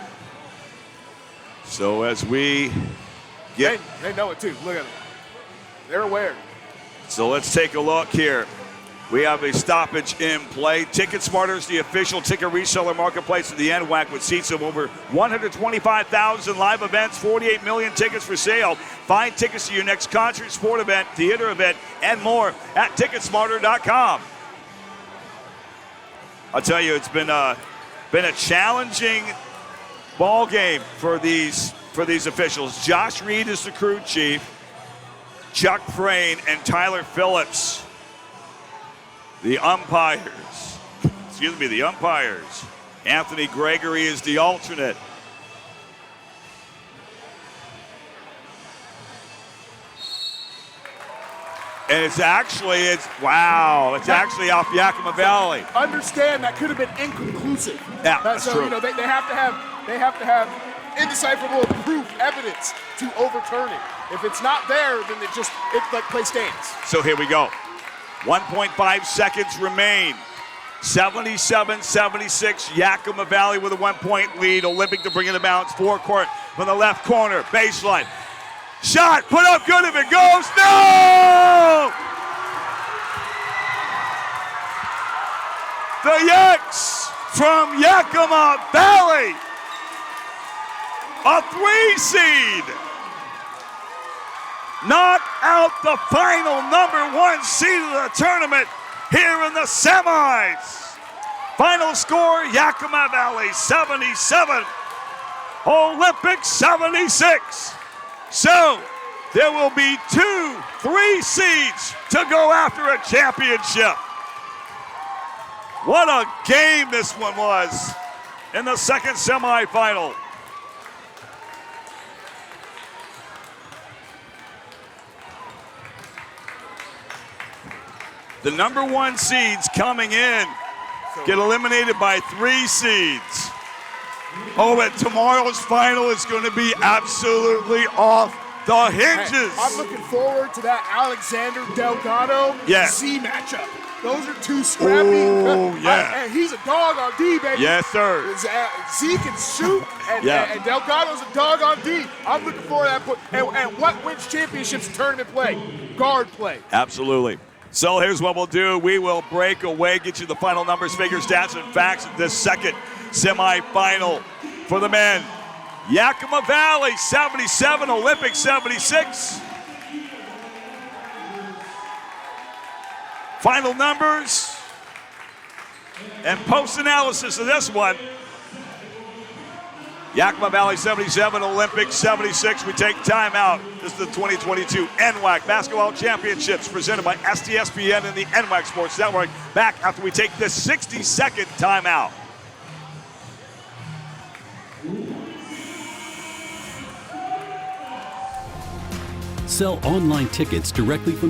So as we get... They know it too. Look at them. They're aware. So let's take a look here. We have a stoppage in play. TicketSmarter is the official ticket reseller marketplace of the NWAC with seats of over 125,000 live events, 48 million tickets for sale. Find tickets to your next concert, sport event, theater event, and more at TicketSmarter.com. I'll tell you, it's been a challenging ball game for these officials. Josh Reed is the crew chief. Chuck Frayne and Tyler Phillips, the umpires. The umpires. Anthony Gregory is the alternate. And it's actually off Yakima Valley. Understand that could have been inconclusive. Yeah, that's so, true. You know, they have to have indecipherable proof, evidence to overturn it. If it's not there, then it's like play stands. So here we go. 1.5 seconds remain. 77-76, Yakima Valley with a 1-point lead. Olympic to bring it to bounds. Forecourt from the left corner, baseline. Shot, put up good if it goes. No! The Yaks from Yakima Valley, a 3 seed, knock out the final #1 seed of the tournament here in the semis. Final score, Yakima Valley 77, Olympic 76. So there will be 2-3 seeds to go after a championship. What a game this one was in the second semifinal. The #1 seeds coming in get eliminated by 3 seeds. Oh, and tomorrow's final is going to be absolutely off the hinges. I'm looking forward to that Alexander Delgado Z matchup. Those are 2 scrappy. Oh, yeah. And he's a dog on D, baby. Yes, sir. Z can shoot, and Delgado's a dog on D. I'm looking forward to that. And what wins championships? Tournament play, guard play. Absolutely. So here's what we'll do. We will break away, get you the final numbers, figures, stats, and facts of this second semifinal for the men. Yakima Valley 77, Olympic 76. Final numbers and post-analysis of this one. Yakima Valley 77, Olympic 76. We take time out. This is the 2022 NWAC Basketball Championships presented by STSPN and the NWAC Sports Network. Back after we take this 60-second timeout. Sell online tickets directly from